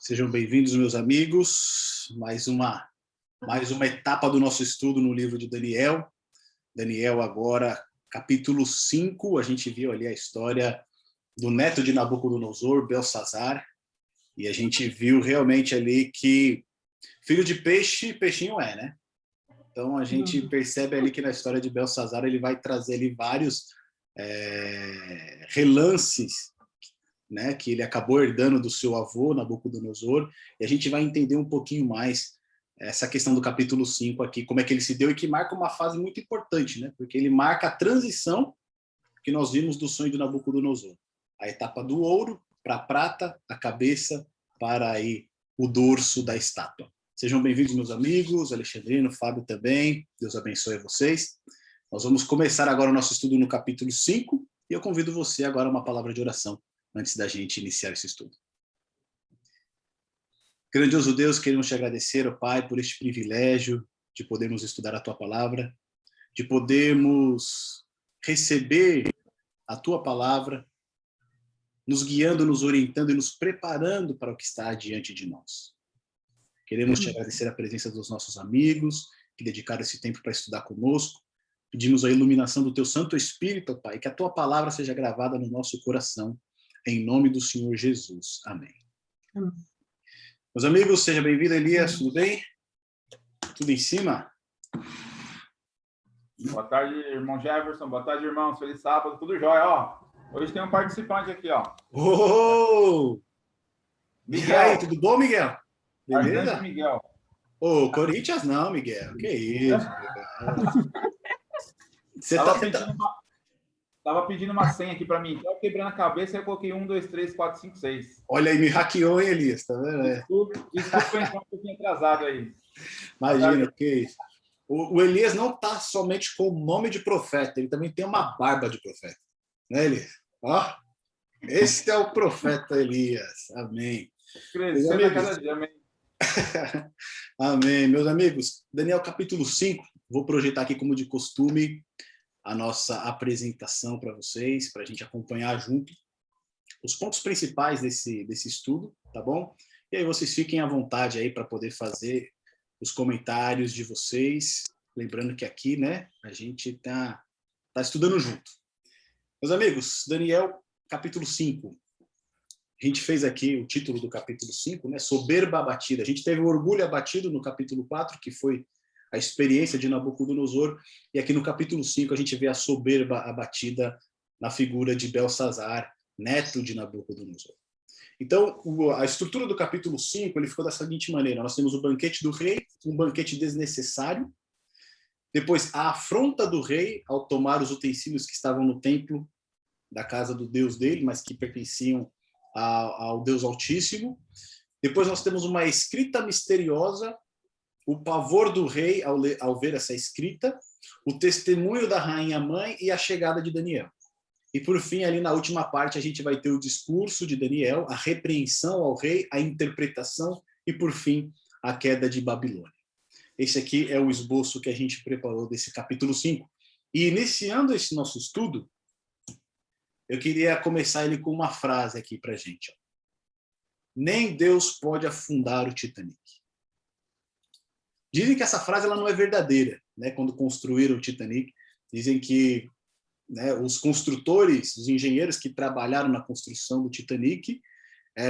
Sejam bem-vindos, meus amigos. Mais uma etapa do nosso estudo no livro de Daniel. Daniel agora, capítulo 5. A gente viu ali a história do neto de Nabucodonosor, Belsazar. E a gente viu realmente ali que filho de peixe, peixinho é, né? Então a gente percebe ali que na história de Belsazar ele vai trazer ali vários relances, né, que ele acabou herdando do seu avô, Nabucodonosor, e a gente vai entender um pouquinho mais essa questão do capítulo 5 aqui, como é que ele se deu, e que marca uma fase muito importante, né, porque ele marca a transição que nós vimos do sonho de Nabucodonosor. A etapa do ouro para a prata, a cabeça para aí o dorso da estátua. Sejam bem-vindos, meus amigos, Alexandrino, Fábio também, Deus abençoe vocês. Nós vamos começar agora o nosso estudo no capítulo 5, e eu convido você agora a uma palavra de oração, antes da gente iniciar esse estudo. Grandioso Deus, queremos te agradecer, ó Pai, por este privilégio de podermos estudar a Tua Palavra, de podermos receber a Tua Palavra, nos guiando, nos orientando e nos preparando para o que está diante de nós. Queremos te agradecer a presença dos nossos amigos, que dedicaram esse tempo para estudar conosco. Pedimos a iluminação do Teu Santo Espírito, ó Pai, que a Tua Palavra seja gravada no nosso coração, em nome do Senhor Jesus. Amém. Meus amigos, seja bem-vindo, Elias, tudo bem? Tudo em cima? Boa tarde, irmão Jefferson. Boa tarde, irmãos. Feliz sábado, tudo jóia, ó. Hoje tem um participante aqui, ó. Oh! Miguel. E aí, tudo bom, Miguel? Beleza? Arcanjo Miguel. Ô, Corinthians não, Miguel. Que isso? Você Tava pedindo uma senha aqui para mim. Tava quebrando a cabeça e eu coloquei 1, 2, 3, 4, 5, 6. Olha aí, me hackeou, hein, Elias? Tá vendo? Desculpa entrar um pouquinho atrasado aí. Imagina, que isso. O Elias não está somente com o nome de profeta, ele também tem uma barba de profeta. Né, Elias? Ó, esse é o profeta Elias. Amém. Crescendo a cada dia, amém. Amém. Meus amigos, Daniel capítulo 5, vou projetar aqui como de costume a nossa apresentação para vocês, para a gente acompanhar junto os pontos principais desse estudo, tá bom? E aí vocês fiquem à vontade aí para poder fazer os comentários de vocês, lembrando que aqui, né, a gente tá estudando junto. Meus amigos, Daniel capítulo 5. A gente fez aqui o título do capítulo 5, né, soberba abatida. A gente teve o orgulho abatido no capítulo 4, que foi a experiência de Nabucodonosor, e aqui no capítulo 5 a gente vê a soberba abatida na figura de Belsazar, neto de Nabucodonosor. Então, a estrutura do capítulo 5 ele ficou da seguinte maneira: nós temos o banquete do rei, um banquete desnecessário, depois a afronta do rei ao tomar os utensílios que estavam no templo da casa do Deus dele, mas que pertenciam ao Deus Altíssimo. Depois nós temos uma escrita misteriosa, o pavor do rei ao ver essa escrita, o testemunho da rainha mãe e a chegada de Daniel. E por fim, ali na última parte, a gente vai ter o discurso de Daniel, a repreensão ao rei, a interpretação e, por fim, a queda de Babilônia. Esse aqui é o esboço que a gente preparou desse capítulo 5. E iniciando esse nosso estudo, eu queria começar ele com uma frase aqui para a gente. Nem Deus pode afundar o Titanic. Dizem que essa frase ela não é verdadeira, né? Quando construíram o Titanic, dizem que, né, os construtores, os engenheiros que trabalharam na construção do Titanic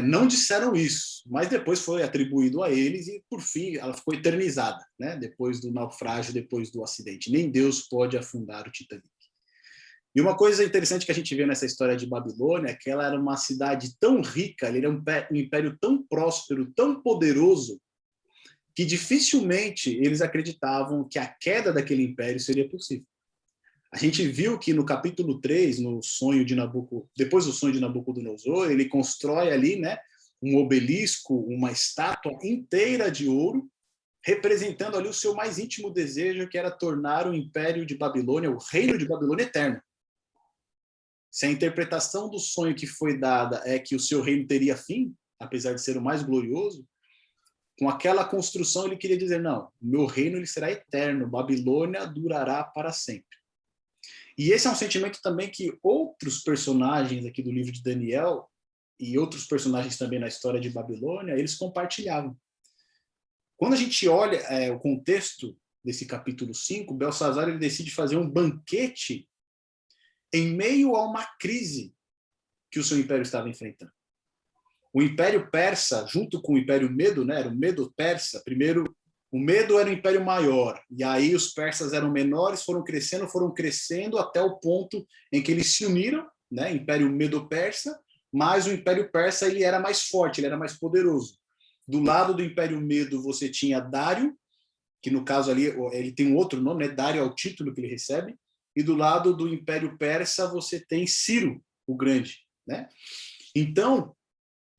não disseram isso, mas depois foi atribuído a eles e, por fim, ela ficou eternizada, né? Depois do naufrágio, depois do acidente. Nem Deus pode afundar o Titanic. E uma coisa interessante que a gente vê nessa história de Babilônia é que ela era uma cidade tão rica, ele era um império tão próspero, tão poderoso, que dificilmente eles acreditavam que a queda daquele império seria possível. A gente viu que no capítulo 3, no sonho de depois do sonho de Nabucodonosor, ele constrói ali, né, um obelisco, uma estátua inteira de ouro, representando ali o seu mais íntimo desejo, que era tornar o império de Babilônia, o reino de Babilônia eterno. Se a interpretação do sonho que foi dada é que o seu reino teria fim, apesar de ser o mais glorioso, com aquela construção ele queria dizer, não, o meu reino ele será eterno, Babilônia durará para sempre. E esse é um sentimento também que outros personagens aqui do livro de Daniel e outros personagens também na história de Babilônia, eles compartilhavam. Quando a gente olha o contexto desse capítulo 5, Belsazar ele decide fazer um banquete em meio a uma crise que o seu império estava enfrentando. O Império Persa, junto com o Império Medo, né, era o Medo-Persa, primeiro, o Medo era o império maior, e aí os persas eram menores, foram crescendo até o ponto em que eles se uniram, né, Império Medo-Persa, mas o Império Persa ele era mais forte, ele era mais poderoso. Do lado do Império Medo você tinha Dário, que no caso ali ele tem um outro nome, né? Dário é o título que ele recebe, e do lado do Império Persa você tem Ciro, o Grande, né? Então,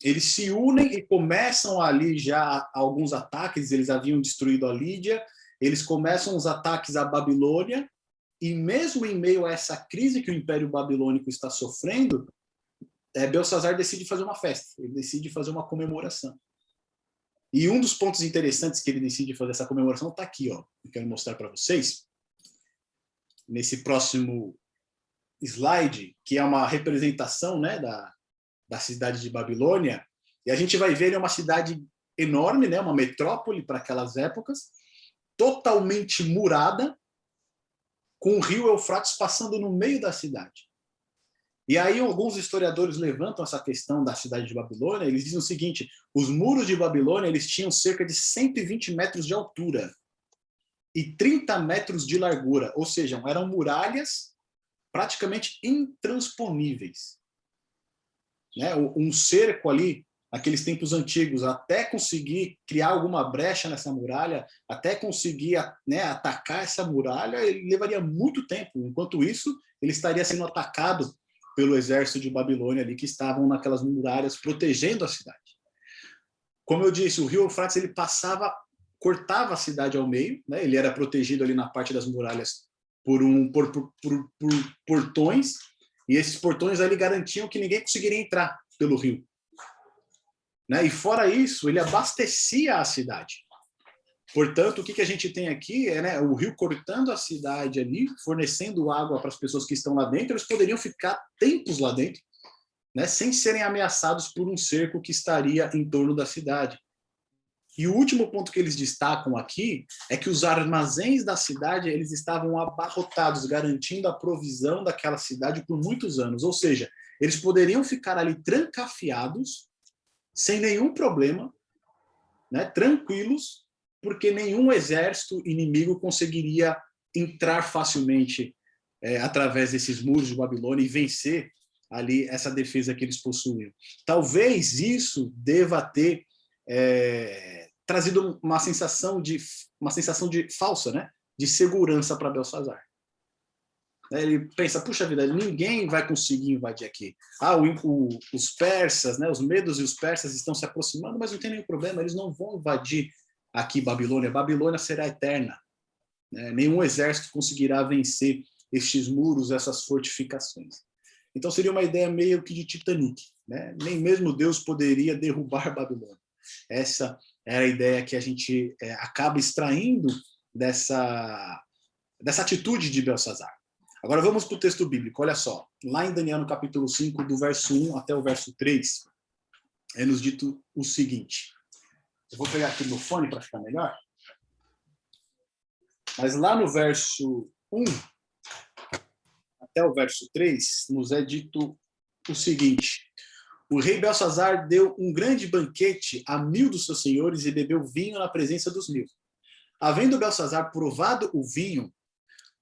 eles se unem e começam ali já alguns ataques, eles haviam destruído a Lídia, eles começam os ataques à Babilônia, e mesmo em meio a essa crise que o Império Babilônico está sofrendo, Belsazar decide fazer uma festa, ele decide fazer uma comemoração. E um dos pontos interessantes que ele decide fazer essa comemoração está aqui, ó. Eu quero mostrar para vocês. Nesse próximo slide, que é uma representação, né, da cidade de Babilônia. E a gente vai ver, ele é uma cidade enorme, né, uma metrópole para aquelas épocas, totalmente murada, com o rio Eufrates passando no meio da cidade. E aí alguns historiadores levantam essa questão da cidade de Babilônia, eles dizem o seguinte: os muros de Babilônia eles tinham cerca de 120 metros de altura e 30 metros de largura, ou seja, eram muralhas praticamente intransponíveis. Né? Um cerco ali, naqueles tempos antigos, até conseguir criar alguma brecha nessa muralha, até conseguir, né, atacar essa muralha, ele levaria muito tempo. Enquanto isso, ele estaria sendo atacado pelo exército de Babilônia ali, que estavam naquelas muralhas protegendo a cidade. Como eu disse, o rio Eufrates ele cortava a cidade ao meio, né? Ele era protegido ali na parte das muralhas por portões, e esses portões ali garantiam que ninguém conseguiria entrar pelo rio. Né? E fora isso, ele abastecia a cidade. Portanto, o que a gente tem aqui é, né, o rio cortando a cidade ali, fornecendo água para as pessoas que estão lá dentro, eles poderiam ficar tempos lá dentro, né, sem serem ameaçados por um cerco que estaria em torno da cidade. E o último ponto que eles destacam aqui é que os armazéns da cidade eles estavam abarrotados, garantindo a provisão daquela cidade por muitos anos. Ou seja, eles poderiam ficar ali trancafiados, sem nenhum problema, né, tranquilos, porque nenhum exército inimigo conseguiria entrar facilmente através desses muros de Babilônia e vencer ali essa defesa que eles possuíam. Talvez isso deva ter trazido uma sensação de falsa, né, de segurança para Belsazar. Ele pensa, puxa vida, ninguém vai conseguir invadir aqui. Os persas, né, os medos e os persas estão se aproximando, mas não tem nenhum problema, eles não vão invadir aqui Babilônia. Babilônia será eterna. Né? Nenhum exército conseguirá vencer estes muros, essas fortificações. Então seria uma ideia meio que de Titanic. Né? Nem mesmo Deus poderia derrubar Babilônia. Essa era a ideia que a gente acaba extraindo dessa atitude de Belsazar. Agora vamos para o texto bíblico, olha só. Lá em Daniel, no capítulo 5, do verso 1 até o verso 3, é nos dito o seguinte. Eu vou pegar aqui no fone para ficar melhor. Mas lá no verso 1 até o verso 3, nos é dito o seguinte. O rei Belsazar deu um grande banquete a 1000 dos seus senhores e bebeu vinho na presença dos 1000. Havendo Belsazar provado o vinho,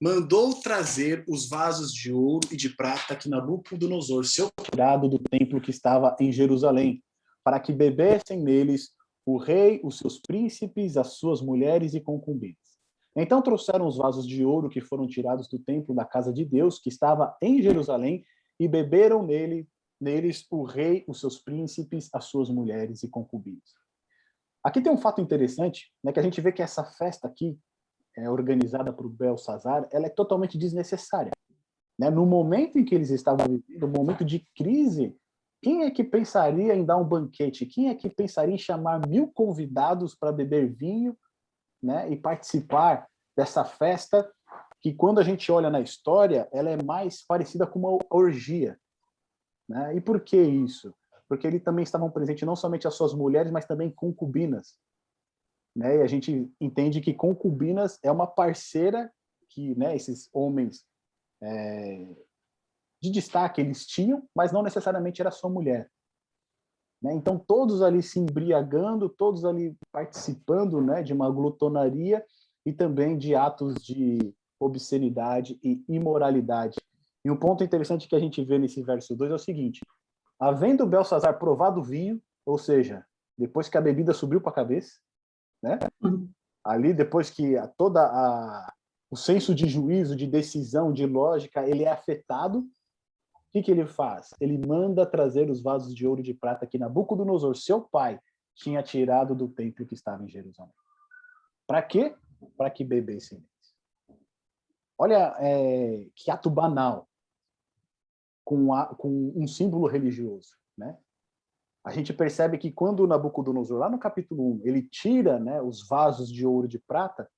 mandou trazer os vasos de ouro e de prata que Nabucodonosor, seu tirado do templo que estava em Jerusalém, para que bebessem neles o rei, os seus príncipes, as suas mulheres e concubinas. Então trouxeram os vasos de ouro que foram tirados do templo da casa de Deus, que estava em Jerusalém, e beberam neles o rei, os seus príncipes, as suas mulheres e concubinas. Aqui tem um fato interessante, né, que a gente vê que essa festa aqui, organizada por Belsazar, ela é totalmente desnecessária. Né? No momento em que eles estavam vivendo, no momento de crise, quem é que pensaria em dar um banquete? Quem é que pensaria em chamar 1000 convidados para beber vinho, né, e participar dessa festa que, quando a gente olha na história, ela é mais parecida com uma orgia. Né? E por que isso? porque ele também estavam presentes não somente as suas mulheres, mas também concubinas, né? E a gente entende que concubinas é uma parceira que, né, esses homens de destaque eles tinham, mas não necessariamente era sua mulher, né? Então todos ali se embriagando, todos ali participando, né, de uma glutonaria e também de atos de obscenidade e imoralidade. E um ponto interessante que a gente vê nesse verso 2 é o seguinte: havendo Belsazar provado o vinho, ou seja, depois que a bebida subiu para a cabeça, né? Ali, depois que o senso de juízo, de decisão, de lógica, ele é afetado, o que ele faz? Ele manda trazer os vasos de ouro e de prata que Nabucodonosor, seu pai, tinha tirado do templo que estava em Jerusalém. Para quê? Para que bebessem. Olha que ato banal com um símbolo religioso, né? A gente percebe que quando Nabucodonosor, lá no capítulo 1, ele tira, né, os vasos de ouro e de prata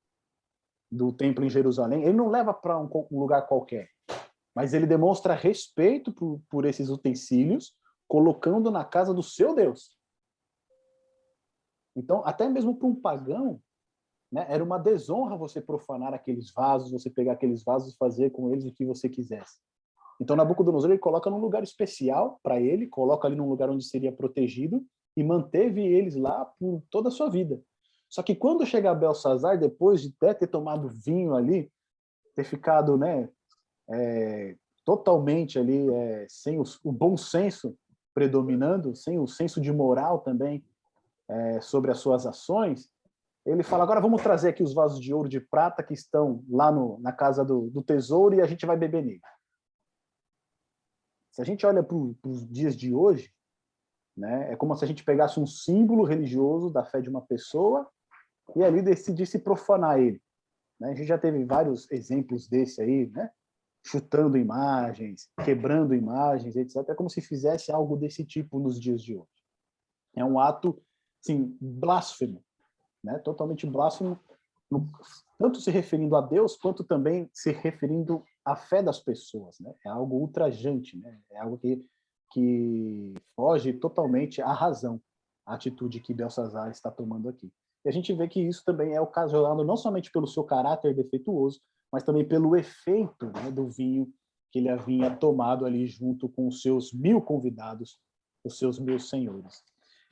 do templo em Jerusalém, ele não leva para um lugar qualquer, mas ele demonstra respeito por esses utensílios, colocando na casa do seu Deus. Então, até mesmo para um pagão, né, era uma desonra você profanar aqueles vasos, você pegar aqueles vasos e fazer com eles o que você quisesse. Então, Nabucodonosor ele coloca num lugar especial para ele, coloca ali num lugar onde seria protegido e manteve eles lá por toda a sua vida. Só que quando chega Belsazar, depois de ter tomado vinho ali, ter ficado, né, totalmente ali sem o bom senso predominando, sem o senso de moral também sobre as suas ações, ele fala: agora vamos trazer aqui os vasos de ouro e de prata que estão lá na casa do tesouro e a gente vai beber nele. Se a gente olha para os dias de hoje, né, é como se a gente pegasse um símbolo religioso da fé de uma pessoa e ali decidisse profanar ele, né? A gente já teve vários exemplos desse aí, né? Chutando imagens, quebrando imagens, etc. É como se fizesse algo desse tipo nos dias de hoje. É um ato, assim, blasfemo, né? Totalmente blasfemo, tanto se referindo a Deus, quanto também se referindo à fé das pessoas, né? É algo ultrajante, né? É algo que foge totalmente à razão, a atitude que Belsazar está tomando aqui. E a gente vê que isso também é ocasionado não somente pelo seu caráter defeituoso, mas também pelo efeito, né, do vinho que ele havia tomado ali junto com os seus 1000 convidados, os seus 1000 senhores.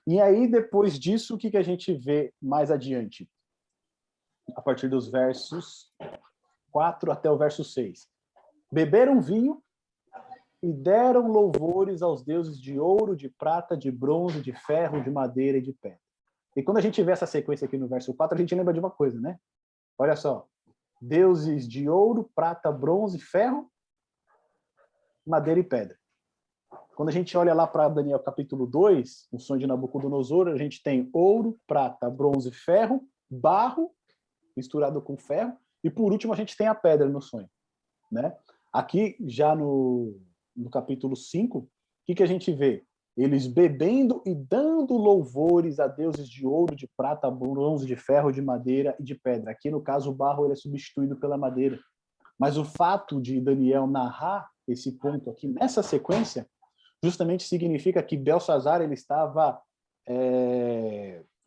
E aí, depois disso, o que a gente vê mais adiante? A partir dos versos 4 até o verso 6. Beberam vinho e deram louvores aos deuses de ouro, de prata, de bronze, de ferro, de madeira e de pedra. E quando a gente vê essa sequência aqui no verso 4, a gente lembra de uma coisa, né? Olha só. Deuses de ouro, prata, bronze, ferro, madeira e pedra. Quando a gente olha lá para Daniel capítulo 2, o sonho de Nabucodonosor, a gente tem ouro, prata, bronze, ferro, barro, misturado com ferro, e por último a gente tem a pedra no sonho, né? Aqui, já no capítulo 5, o que a gente vê? Eles bebendo e dando louvores a deuses de ouro, de prata, bronze, de ferro, de madeira e de pedra. Aqui, no caso, o barro ele é substituído pela madeira. Mas o fato de Daniel narrar esse ponto aqui, nessa sequência, justamente significa que Belsazar ele estava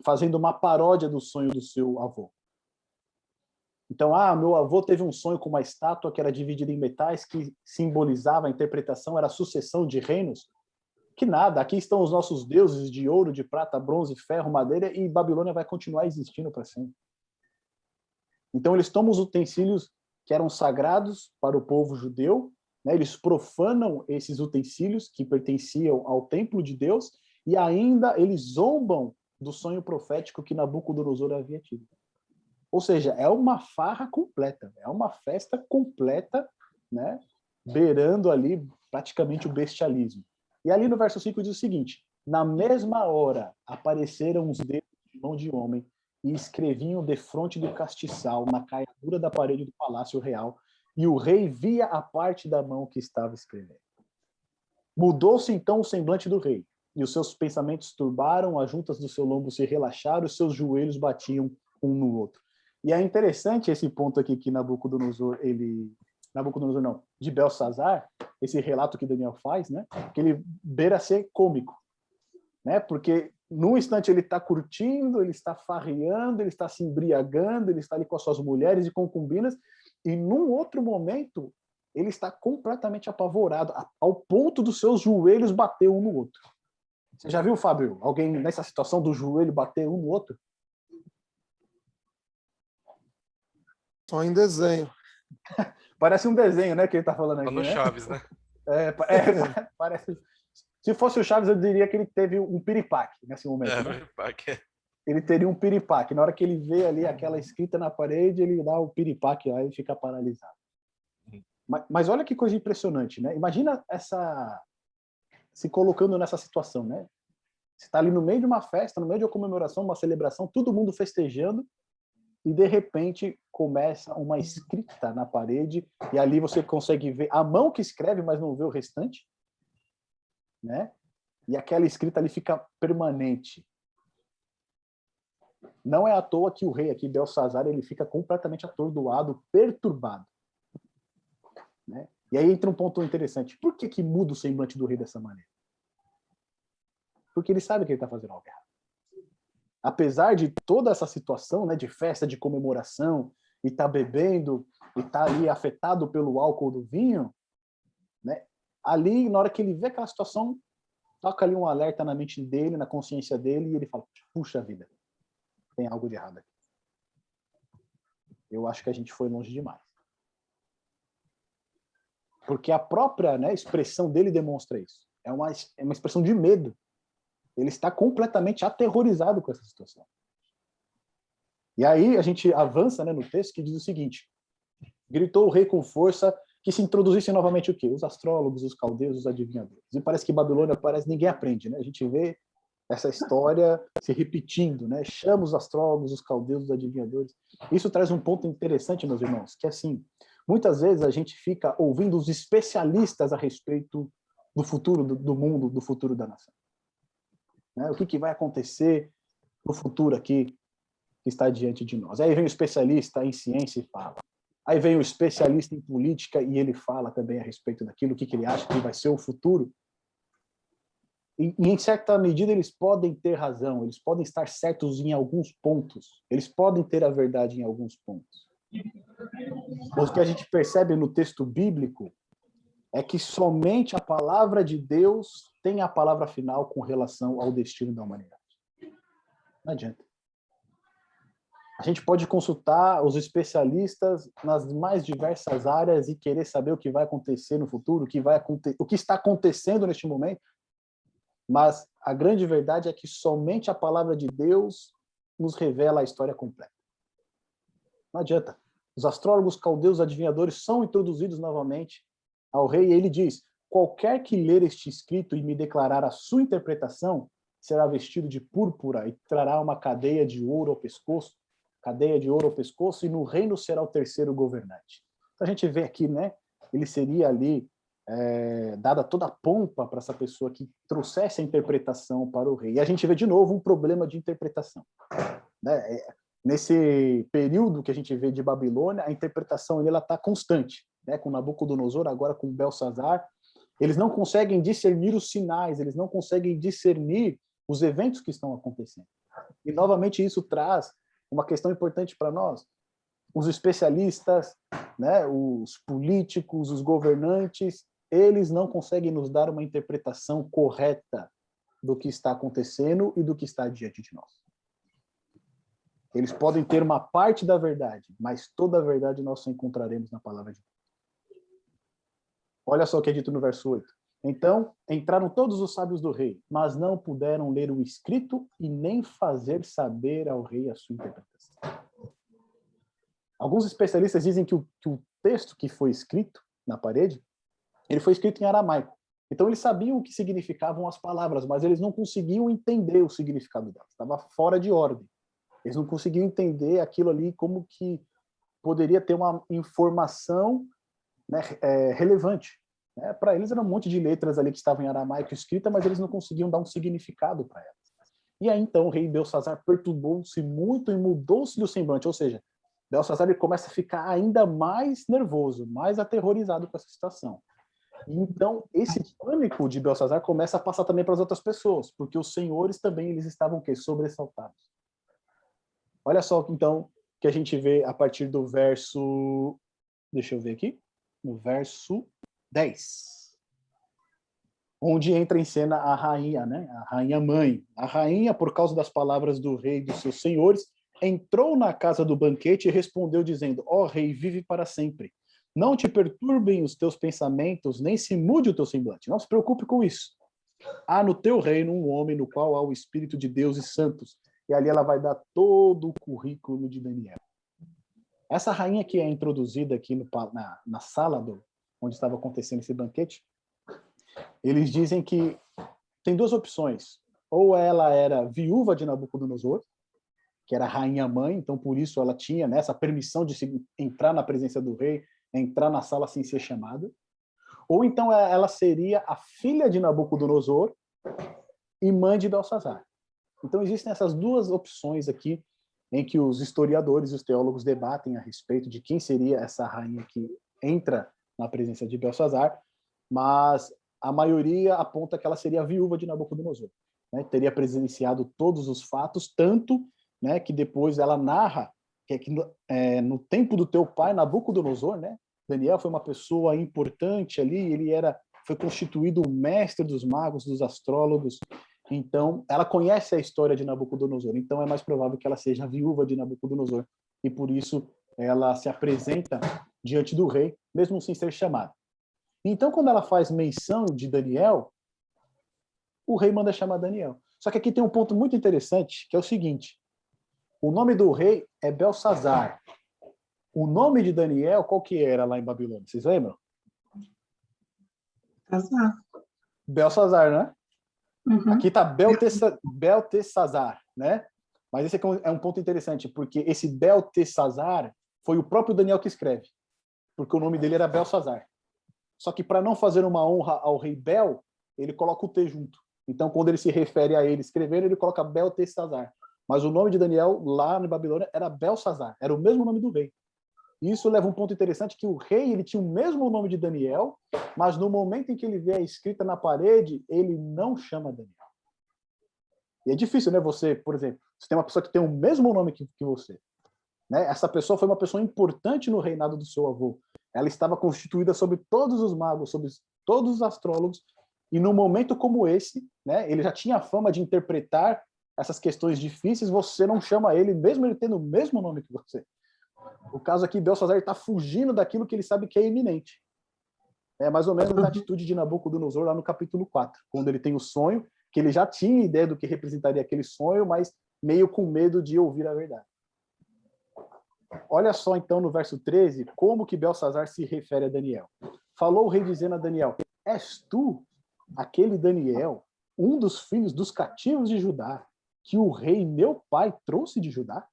fazendo uma paródia do sonho do seu avô. Então, meu avô teve um sonho com uma estátua que era dividida em metais, que simbolizava a interpretação, era a sucessão de reinos. Que nada, aqui estão os nossos deuses de ouro, de prata, bronze, ferro, madeira, e Babilônia vai continuar existindo para sempre. Então, eles tomam os utensílios que eram sagrados para o povo judeu, né? Eles profanam esses utensílios que pertenciam ao templo de Deus, e ainda eles zombam do sonho profético que Nabucodonosor havia tido. Ou seja, é uma farra completa, é uma festa completa, né? Beirando ali praticamente o bestialismo. E ali no verso 5 diz o seguinte: na mesma hora apareceram os dedos de mão de homem e escreviam defronte do castiçal na caiadura da parede do palácio real, e o rei via a parte da mão que estava escrevendo. Mudou-se então o semblante do rei, e os seus pensamentos turbaram, as juntas do seu lombo se relaxaram, os seus joelhos batiam um no outro. E é interessante esse ponto aqui que Nabucodonosor não, de Belsazar, esse relato que Daniel faz, né? Que ele beira ser cômico, né? Porque num instante ele está curtindo, ele está farreando, ele está se embriagando, ele está ali com as suas mulheres e concubinas, e num outro momento ele está completamente apavorado, ao ponto dos seus joelhos bater um no outro. Você já viu, Fábio, alguém nessa situação do joelho bater um no outro? Só em desenho. Parece um desenho, né, que ele está falando aqui, no né? Chaves, né? Parece. Se fosse o Chaves, eu diria que ele teve um piripaque nesse momento. Né? Ele teria um piripaque. Na hora que ele vê ali aquela escrita na parede, ele dá o piripaque lá e fica paralisado. Mas olha que coisa impressionante, né? Imagina se colocando nessa situação, né? Você está ali no meio de uma festa, no meio de uma comemoração, uma celebração, todo mundo festejando, e de repente começa uma escrita na parede, e ali você consegue ver a mão que escreve, mas não vê o restante, né? E aquela escrita ali fica permanente. Não é à toa que o rei aqui, Belsazar, ele fica completamente atordoado, perturbado. Né? E aí entra um ponto interessante. Por que muda o semblante do rei dessa maneira? Porque ele sabe que ele está fazendo algo errado. Apesar de toda essa situação, né, de festa, de comemoração, e tá bebendo, e tá ali afetado pelo álcool do vinho, né, ali, na hora que ele vê aquela situação, toca ali um alerta na mente dele, na consciência dele, e ele fala, puxa vida, tem algo de errado aqui. Eu acho que a gente foi longe demais. Porque a própria, né, expressão dele demonstra isso. É uma expressão de medo. Ele está completamente aterrorizado com essa situação. E aí a gente avança, né, no texto que diz o seguinte: gritou o rei com força que se introduzissem novamente o quê? Os astrólogos, os caldeus, os adivinhadores. E parece que Babilônia, ninguém aprende, né? A gente vê essa história se repetindo, né? Chama os astrólogos, os caldeus, os adivinhadores. Isso traz um ponto interessante, meus irmãos, que assim, muitas vezes a gente fica ouvindo os especialistas a respeito do futuro do mundo, do futuro da nação. Né? O que vai acontecer no futuro aqui que está diante de nós. Aí vem o especialista em ciência e fala. Aí vem o especialista em política e ele fala também a respeito daquilo, o que ele acha que vai ser o futuro. E em certa medida eles podem ter razão, eles podem estar certos em alguns pontos, eles podem ter a verdade em alguns pontos. O que a gente percebe no texto bíblico é que somente a palavra de Deus tem a palavra final com relação ao destino da humanidade. Não adianta. A gente pode consultar os especialistas nas mais diversas áreas e querer saber o que vai acontecer no futuro, o que está acontecendo neste momento, mas a grande verdade é que somente a palavra de Deus nos revela a história completa. Não adianta. Os astrólogos, caldeus, adivinhadores são introduzidos novamente ao rei e ele diz: qualquer que ler este escrito e me declarar a sua interpretação será vestido de púrpura e trará uma cadeia de ouro ao pescoço, e no reino será o terceiro governante. Então a gente vê aqui, né, ele seria ali dada toda a pompa para essa pessoa que trouxesse a interpretação para o rei. E a gente vê de novo um problema de interpretação. Né? Nesse período que a gente vê de Babilônia, a interpretação ela está constante. Né? Com Nabucodonosor, agora com Belsazar, eles não conseguem discernir os sinais, eles não conseguem discernir os eventos que estão acontecendo. E novamente isso traz uma questão importante para nós. Os especialistas, né, os políticos, os governantes, eles não conseguem nos dar uma interpretação correta do que está acontecendo e do que está diante de nós. Eles podem ter uma parte da verdade, mas toda a verdade nós só encontraremos na palavra de Deus. Olha só o que é dito no verso 8. Então, entraram todos os sábios do rei, mas não puderam ler o escrito e nem fazer saber ao rei a sua interpretação. Alguns especialistas dizem que o texto que foi escrito na parede, ele foi escrito em aramaico. Então, eles sabiam o que significavam as palavras, mas eles não conseguiam entender o significado delas. Estava fora de ordem. Eles não conseguiam entender aquilo ali como que poderia ter uma informação, né, relevante. Para eles era um monte de letras ali que estavam em aramaico escrita, mas eles não conseguiam dar um significado para elas. E aí então o rei Belsazar perturbou-se muito e mudou-se do semblante, ou seja, Belsazar ele começa a ficar ainda mais nervoso, mais aterrorizado com essa situação. Então, esse pânico de Belsazar começa a passar também para as outras pessoas, porque os senhores também eles estavam o quê? Sobressaltados. Olha só, então, que a gente vê a partir do verso... Deixa eu ver aqui. No verso 10. Onde entra em cena a rainha, né? A rainha mãe. A rainha, por causa das palavras do rei e dos seus senhores, entrou na casa do banquete e respondeu dizendo: ó rei, vive para sempre. Não te perturbem os teus pensamentos, nem se mude o teu semblante. Não se preocupe com isso. Há no teu reino um homem no qual há o Espírito de Deus e santos. E ali ela vai dar todo o currículo de Daniel. Essa rainha que é introduzida aqui na sala onde estava acontecendo esse banquete, eles dizem que tem duas opções. Ou ela era viúva de Nabucodonosor, que era rainha-mãe, então por isso ela tinha, né, essa permissão de entrar na presença do rei, entrar na sala sem ser chamada. Ou então ela seria a filha de Nabucodonosor e mãe de Belsazar. Então existem essas duas opções aqui em que os historiadores e os teólogos debatem a respeito de quem seria essa rainha que entra na presença de Belsazar, mas a maioria aponta que ela seria a viúva de Nabucodonosor, né? Teria presenciado todos os fatos, tanto, né, que depois ela narra que no tempo do teu pai, Nabucodonosor, né, Daniel foi uma pessoa importante ali, foi constituído o mestre dos magos, dos astrólogos. Então, ela conhece a história de Nabucodonosor, então é mais provável que ela seja a viúva de Nabucodonosor, e por isso ela se apresenta diante do rei, mesmo sem ser chamada. Então, quando ela faz menção de Daniel, o rei manda chamar Daniel. Só que aqui tem um ponto muito interessante, que é o seguinte: o nome do rei é Belsazar. O nome de Daniel, qual que era lá em Babilônia? Vocês lembram? Belsazar, né? Uhum. Aqui está Beltesazar, né? Mas esse aqui é um ponto interessante, porque esse Beltesazar foi o próprio Daniel que escreve, porque o nome dele era Belsazar. Só que para não fazer uma honra ao rei Bel, ele coloca o T junto. Então, quando ele se refere a ele escrevendo, ele coloca Beltesazar. Mas o nome de Daniel, lá na Babilônia, era Belsazar. Era o mesmo nome do rei. E isso leva um ponto interessante, que o rei ele tinha o mesmo nome de Daniel, mas no momento em que ele vê a escrita na parede, ele não chama Daniel. E é difícil, né? Você, por exemplo, você tem uma pessoa que tem o mesmo nome que você. Né? Essa pessoa foi uma pessoa importante no reinado do seu avô. Ela estava constituída sobre todos os magos, sobre todos os astrólogos, e num momento como esse, né, ele já tinha a fama de interpretar essas questões difíceis, você não chama ele, mesmo ele tendo o mesmo nome que você. O caso aqui, Belsazar está fugindo daquilo que ele sabe que é iminente. É mais ou menos a atitude de Nabucodonosor lá no capítulo 4, quando ele tem o sonho, que ele já tinha ideia do que representaria aquele sonho, mas meio com medo de ouvir a verdade. Olha só, então, no verso 13, como que Belsazar se refere a Daniel. Falou o rei dizendo a Daniel: és tu, aquele Daniel, um dos filhos dos cativos de Judá, que o rei meu pai trouxe de Judá?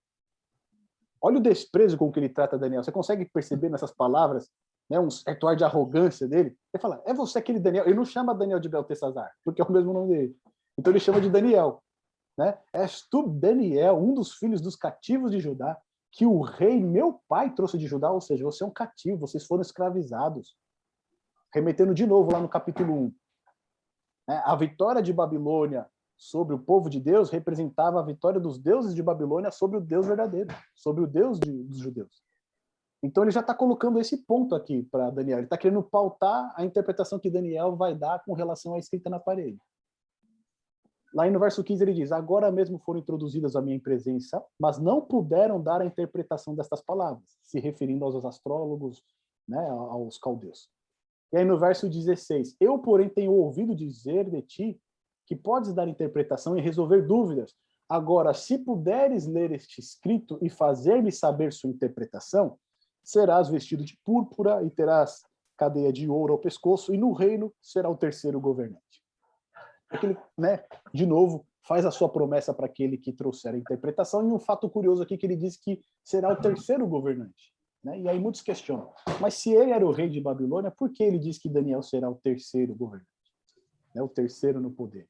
Olha o desprezo com que ele trata Daniel. Você consegue perceber nessas palavras, né, um certo ar de arrogância dele? Ele fala: é você aquele Daniel? Ele não chama Daniel de Beltesazar, porque é o mesmo nome dele. Então ele chama de Daniel. Né? És tu, Daniel, um dos filhos dos cativos de Judá, que o rei meu pai trouxe de Judá? Ou seja, você é um cativo, vocês foram escravizados. Remetendo de novo lá no capítulo 1. Né? A vitória de Babilônia sobre o povo de Deus representava a vitória dos deuses de Babilônia sobre o Deus verdadeiro, sobre o Deus dos judeus. Então ele já está colocando esse ponto aqui para Daniel. Ele está querendo pautar a interpretação que Daniel vai dar com relação à escrita na parede. Lá no verso 15 ele diz: agora mesmo foram introduzidas à minha presença, mas não puderam dar a interpretação destas palavras, se referindo aos astrólogos, né, aos caldeus. E aí no verso 16: eu, porém, tenho ouvido dizer de ti que podes dar interpretação e resolver dúvidas. Agora, se puderes ler este escrito e fazer-me saber sua interpretação, serás vestido de púrpura e terás cadeia de ouro ao pescoço, e no reino será o terceiro governante. Aquele, né, de novo, faz a sua promessa para aquele que trouxer a interpretação, e um fato curioso aqui que ele diz que será o terceiro governante. Né? E aí muitos questionam, mas se ele era o rei de Babilônia, por que ele diz que Daniel será o terceiro governante? Né? O terceiro no poder.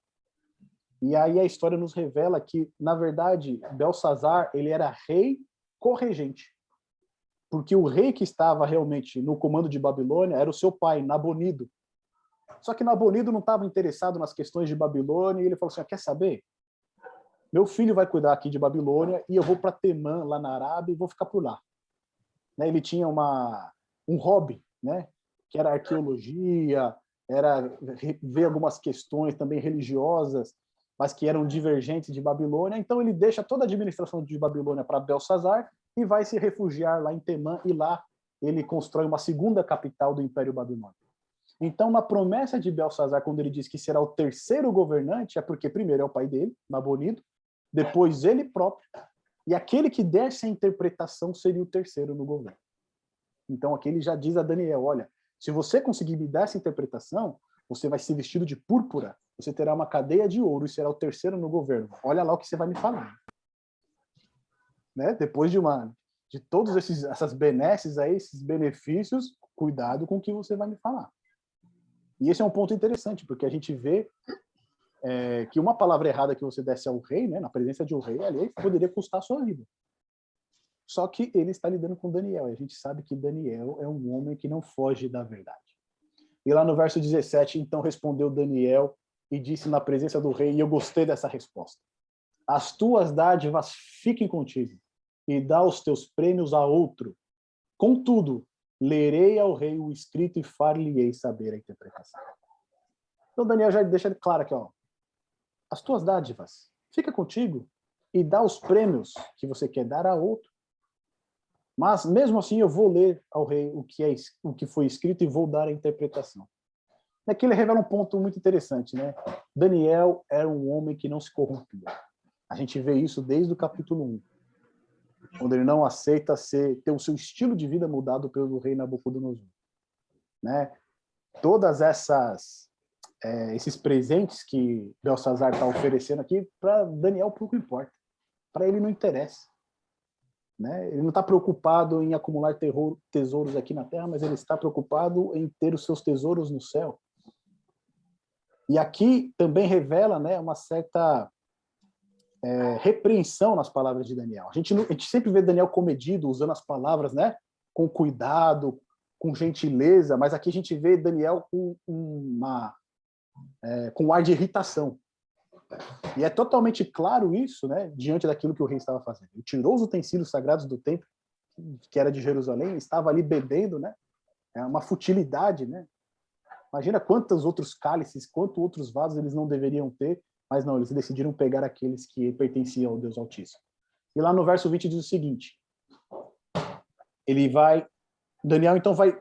E aí a história nos revela que, na verdade, Belsazar, ele era rei corregente. Porque o rei que estava realmente no comando de Babilônia era o seu pai, Nabonido. Só que Nabonido não estava interessado nas questões de Babilônia, e ele falou assim, quer saber? Meu filho vai cuidar aqui de Babilônia e eu vou para Temã, lá na Arábia, e vou ficar por lá. Né? Ele tinha um hobby, né? Que era arqueologia, era ver algumas questões também religiosas, mas que eram divergentes de Babilônia. Então ele deixa toda a administração de Babilônia para Belsazar e vai se refugiar lá em Temã, e lá ele constrói uma segunda capital do Império Babilônico. Então, na promessa de Belsazar, quando ele diz que será o terceiro governante, é porque primeiro é o pai dele, Nabonido, depois ele próprio, e aquele que desse a interpretação seria o terceiro no governo. Então, aqui ele já diz a Daniel, olha, se você conseguir me dar essa interpretação, você vai ser vestido de púrpura, você terá uma cadeia de ouro e será o terceiro no governo. Olha lá o que você vai me falar. Né? Depois de todos essas benesses aí, esses benefícios, cuidado com o que você vai me falar. E esse é um ponto interessante, porque a gente vê que uma palavra errada que você desse ao rei, né, na presença de um rei, ali poderia custar a sua vida. Só que ele está lidando com Daniel, e a gente sabe que Daniel é um homem que não foge da verdade. E lá no verso 17, então respondeu Daniel e disse na presença do rei, e eu gostei dessa resposta, as tuas dádivas fiquem contigo, e dá os teus prêmios a outro. Contudo, lerei ao rei o escrito e far-lhe-ei saber a interpretação. Então Daniel já deixa claro aqui, ó, as tuas dádivas, fica contigo e dá os prêmios que você quer dar a outro. Mas mesmo assim eu vou ler ao rei o que foi escrito e vou dar a interpretação. Aqui ele revela um ponto muito interessante, né? Daniel era um homem que não se corrompia. A gente vê isso desde o capítulo 1, quando ele não aceita ter o seu estilo de vida mudado pelo rei Nabucodonosor. Né? Todas esses presentes que Belsazar está oferecendo aqui, para Daniel pouco importa. Para ele não interessa. Né? Ele não está preocupado em acumular tesouros aqui na terra, mas ele está preocupado em ter os seus tesouros no céu. E aqui também revela, né, uma certa repreensão nas palavras de Daniel. A gente sempre vê Daniel comedido, usando as palavras, né, com cuidado, com gentileza, mas aqui a gente vê Daniel com um ar de irritação. E é totalmente claro isso, né, diante daquilo que o rei estava fazendo. Ele tirou os utensílios sagrados do templo, que era de Jerusalém, estava ali bebendo, né? É uma futilidade, né? Imagina quantos outros cálices, quantos outros vasos eles não deveriam ter, mas não, eles decidiram pegar aqueles que pertenciam ao Deus Altíssimo. E lá no verso 20 diz o seguinte, Daniel então vai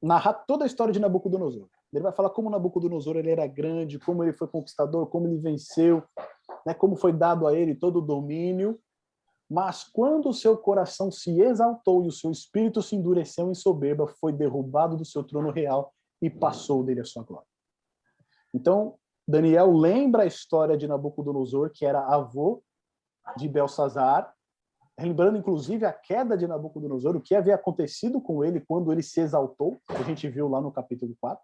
narrar toda a história de Nabucodonosor. Ele vai falar como Nabucodonosor ele era grande, como ele foi conquistador, como ele venceu, né, como foi dado a ele todo o domínio. Mas quando o seu coração se exaltou e o seu espírito se endureceu em soberba, foi derrubado do seu trono real e passou dele a sua glória. Então, Daniel lembra a história de Nabucodonosor, que era avô de Belsazar, lembrando inclusive a queda de Nabucodonosor, o que havia acontecido com ele quando ele se exaltou, que a gente viu lá no capítulo 4.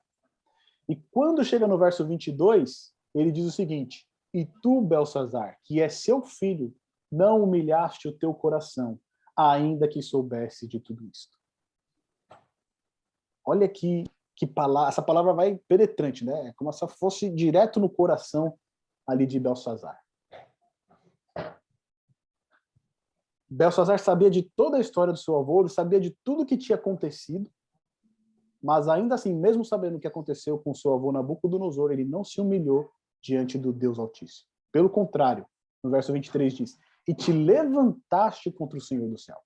E quando chega no verso 22, ele diz o seguinte, e tu, Belsazar, que é seu filho, não humilhaste o teu coração, ainda que soubesse de tudo isto. Olha que palavra, essa palavra vai penetrante, né? É como se fosse direto no coração ali de Belsazar. Belsazar sabia de toda a história do seu avô, ele sabia de tudo que tinha acontecido, mas ainda assim, mesmo sabendo o que aconteceu com seu avô Nabucodonosor, ele não se humilhou diante do Deus Altíssimo. Pelo contrário, no verso 23 diz, e te levantaste contra o Senhor do céu.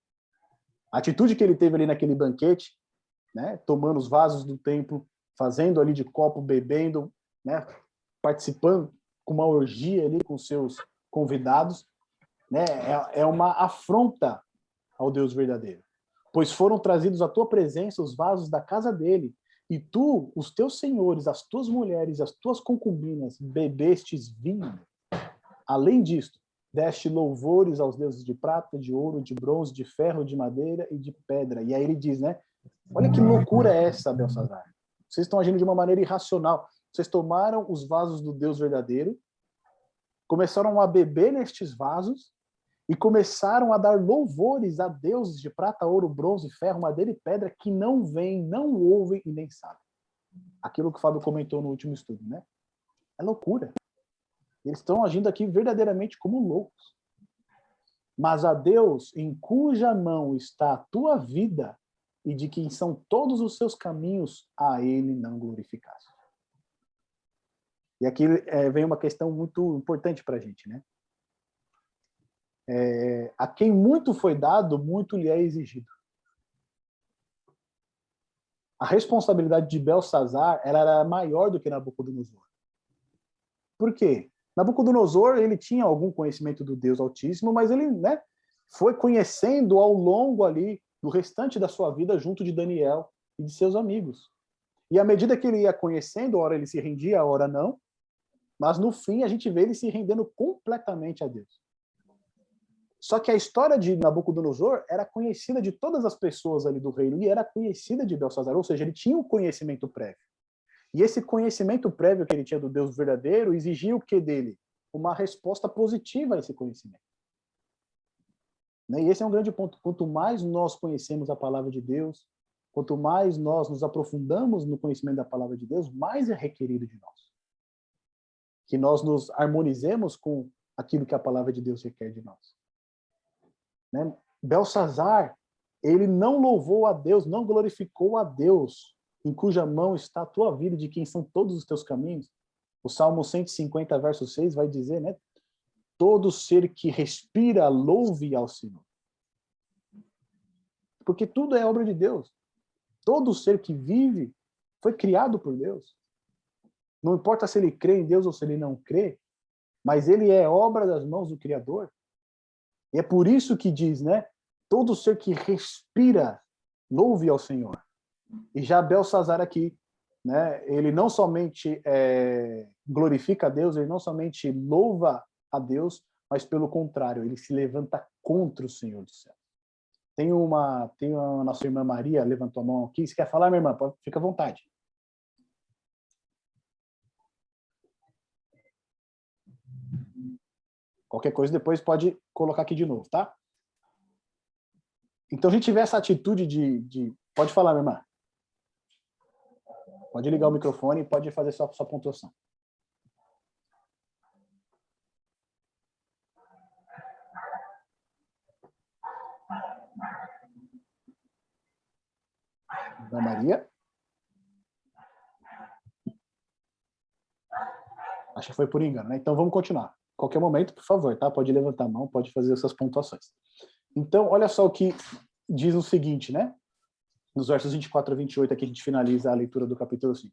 A atitude que ele teve ali naquele banquete, né, tomando os vasos do templo, fazendo ali de copo, bebendo, né, participando com uma orgia ali com seus convidados, né, é uma afronta ao Deus verdadeiro. Pois foram trazidos à tua presença os vasos da casa dele, e tu, os teus senhores, as tuas mulheres, as tuas concubinas, bebestes vinho. Além disto, deste louvores aos deuses de prata, de ouro, de bronze, de ferro, de madeira e de pedra. E aí ele diz, né? Olha que loucura é essa, Belsazar. Vocês estão agindo de uma maneira irracional. Vocês tomaram os vasos do Deus verdadeiro, começaram a beber nestes vasos, e começaram a dar louvores a deuses de prata, ouro, bronze, ferro, madeira e pedra que não veem, não ouvem e nem sabem. Aquilo que o Fábio comentou no último estudo, né? É loucura. Eles estão agindo aqui verdadeiramente como loucos. Mas a Deus, em cuja mão está a tua vida e de quem são todos os seus caminhos, a ele não glorificaste. E aqui vem uma questão muito importante para a gente, né? A quem muito foi dado, muito lhe é exigido. A responsabilidade de Belsazar era maior do que Nabucodonosor. Por quê? Nabucodonosor, ele tinha algum conhecimento do Deus Altíssimo, mas ele, né, foi conhecendo ao longo ali do restante da sua vida junto de Daniel e de seus amigos. E à medida que ele ia conhecendo, ora ele se rendia, ora não, mas no fim a gente vê ele se rendendo completamente a Deus. Só que a história de Nabucodonosor era conhecida de todas as pessoas ali do reino e era conhecida de Belsazar, ou seja, ele tinha um conhecimento prévio. E esse conhecimento prévio que ele tinha do Deus verdadeiro exigia o que dele? Uma resposta positiva a esse conhecimento. E esse é um grande ponto. Quanto mais nós conhecemos a palavra de Deus, quanto mais nós nos aprofundamos no conhecimento da palavra de Deus, mais é requerido de nós. Que nós nos harmonizemos com aquilo que a palavra de Deus requer de nós. Né? Belsazar, ele não louvou a Deus, não glorificou a Deus, em cuja mão está a tua vida, de quem são todos os teus caminhos. O Salmo 150, verso 6 vai dizer, né? Todo ser que respira, louve ao Senhor. Porque tudo é obra de Deus. Todo ser que vive foi criado por Deus. Não importa se ele crê em Deus ou se ele não crê, mas ele é obra das mãos do Criador. E é por isso que diz, né? Todo ser que respira, louve ao Senhor. E já Belsazar aqui, né? Ele não somente glorifica a Deus, ele não somente louva a Deus, mas pelo contrário, ele se levanta contra o Senhor do céu. Tem a nossa irmã Maria, levantou a mão aqui. Você quer falar, minha irmã? Fica à vontade. Qualquer coisa depois pode colocar aqui de novo, tá? Então a gente vê essa atitude de... Pode falar, minha irmã. Pode ligar o microfone e pode fazer sua pontuação. Ana Maria? Acho que foi por engano, né? Então vamos continuar. Qualquer momento, por favor, tá? Pode levantar a mão, pode fazer essas pontuações. Então, olha só o que diz o seguinte, né? Nos versos 24 a 28, aqui a gente finaliza a leitura do capítulo 5.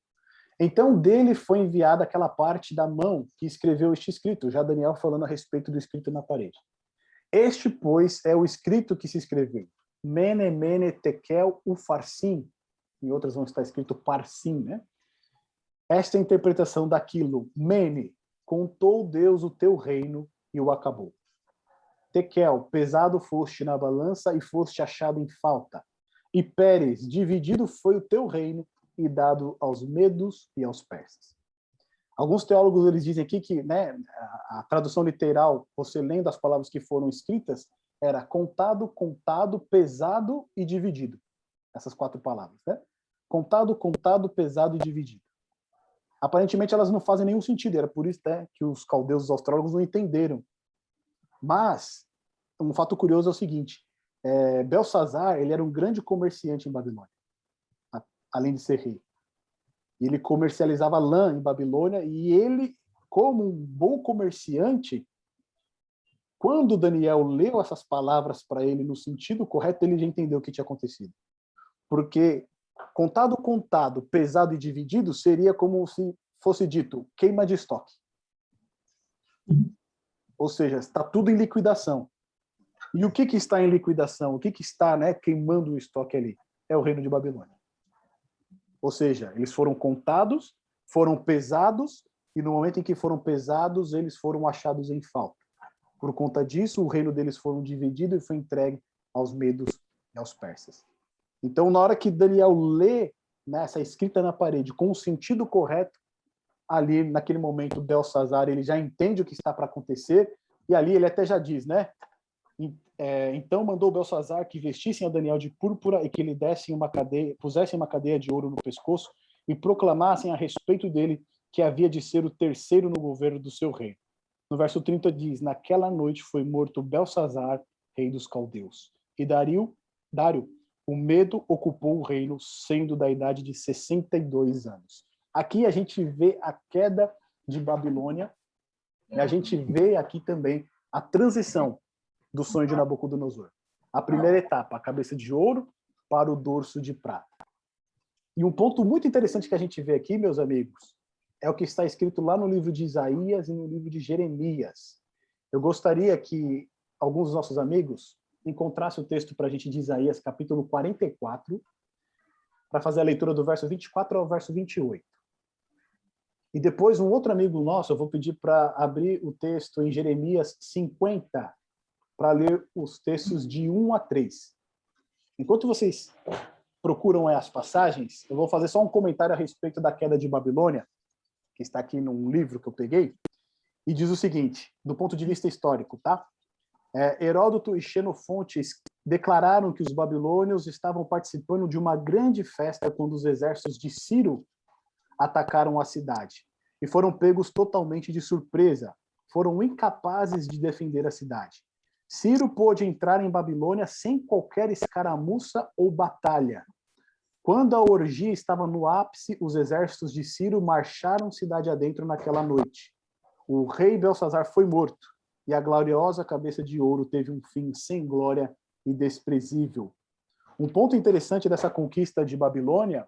Então, dele foi enviada aquela parte da mão que escreveu este escrito, já Daniel falando a respeito do escrito na parede. Este, pois, é o escrito que se escreveu. Mene, mene, tekel, ufarsim. Em outras vão estar escrito parsim, né? Esta é a interpretação daquilo. Mene, contou Deus o teu reino e o acabou. Tekel, pesado foste na balança e foste achado em falta. E Pérez, dividido foi o teu reino e dado aos medos e aos persas. Alguns teólogos eles dizem aqui que, né, a tradução literal, você lendo as palavras que foram escritas, era contado, contado, pesado e dividido. Essas 4 palavras, né? Contado, contado, pesado e dividido. Aparentemente elas não fazem nenhum sentido, era por isso, né, que os caldeus, os astrólogos não entenderam. Mas um fato curioso é o seguinte, Belsazar, ele era um grande comerciante em Babilônia, além de ser rei. Ele comercializava lã em Babilônia e ele, como um bom comerciante, quando Daniel leu essas palavras para ele no sentido correto, ele já entendeu o que tinha acontecido. Porque contado, contado, pesado e dividido seria como se fosse dito queima de estoque. Ou seja, está tudo em liquidação. E o que está em liquidação? O que está, né, queimando o estoque ali? É o reino de Babilônia. Ou seja, eles foram contados, foram pesados, e no momento em que foram pesados, eles foram achados em falta. Por conta disso, o reino deles foi dividido e foi entregue aos medos e aos persas. Então, na hora que Daniel lê, né, essa escrita na parede com o sentido correto, ali, naquele momento, Belsazar, ele já entende o que está para acontecer, e ali ele até já diz, né? Então mandou Belsazar que vestissem a Daniel de púrpura e que lhe pusessem uma cadeia de ouro no pescoço e proclamassem a respeito dele que havia de ser o terceiro no governo do seu reino. No verso 30 diz: naquela noite foi morto Belsazar, rei dos caldeus. E Dário, o medo ocupou o reino, sendo da idade de 62 anos. Aqui a gente vê a queda de Babilônia, e a gente vê aqui também a transição do sonho de Nabucodonosor. A primeira etapa, a cabeça de ouro para o dorso de prata. E um ponto muito interessante que a gente vê aqui, meus amigos, é o que está escrito lá no livro de Isaías e no livro de Jeremias. Eu gostaria que alguns dos nossos amigos encontrassem o texto para a gente de Isaías, capítulo 44, para fazer a leitura do verso 24 ao verso 28. E depois, um outro amigo nosso, eu vou pedir para abrir o texto em Jeremias 50, para ler os textos de 1 a 3. Enquanto vocês procuram as passagens, eu vou fazer só um comentário a respeito da queda de Babilônia, que está aqui num livro que eu peguei, e diz o seguinte, do ponto de vista histórico, tá? Heródoto e Xenofonte declararam que os babilônios estavam participando de uma grande festa quando os exércitos de Ciro atacaram a cidade e foram pegos totalmente de surpresa. Foram incapazes de defender a cidade. Ciro pôde entrar em Babilônia sem qualquer escaramuça ou batalha. Quando a orgia estava no ápice, os exércitos de Ciro marcharam cidade adentro naquela noite. O rei Belsazar foi morto, e a gloriosa cabeça de ouro teve um fim sem glória e desprezível. Um ponto interessante dessa conquista de Babilônia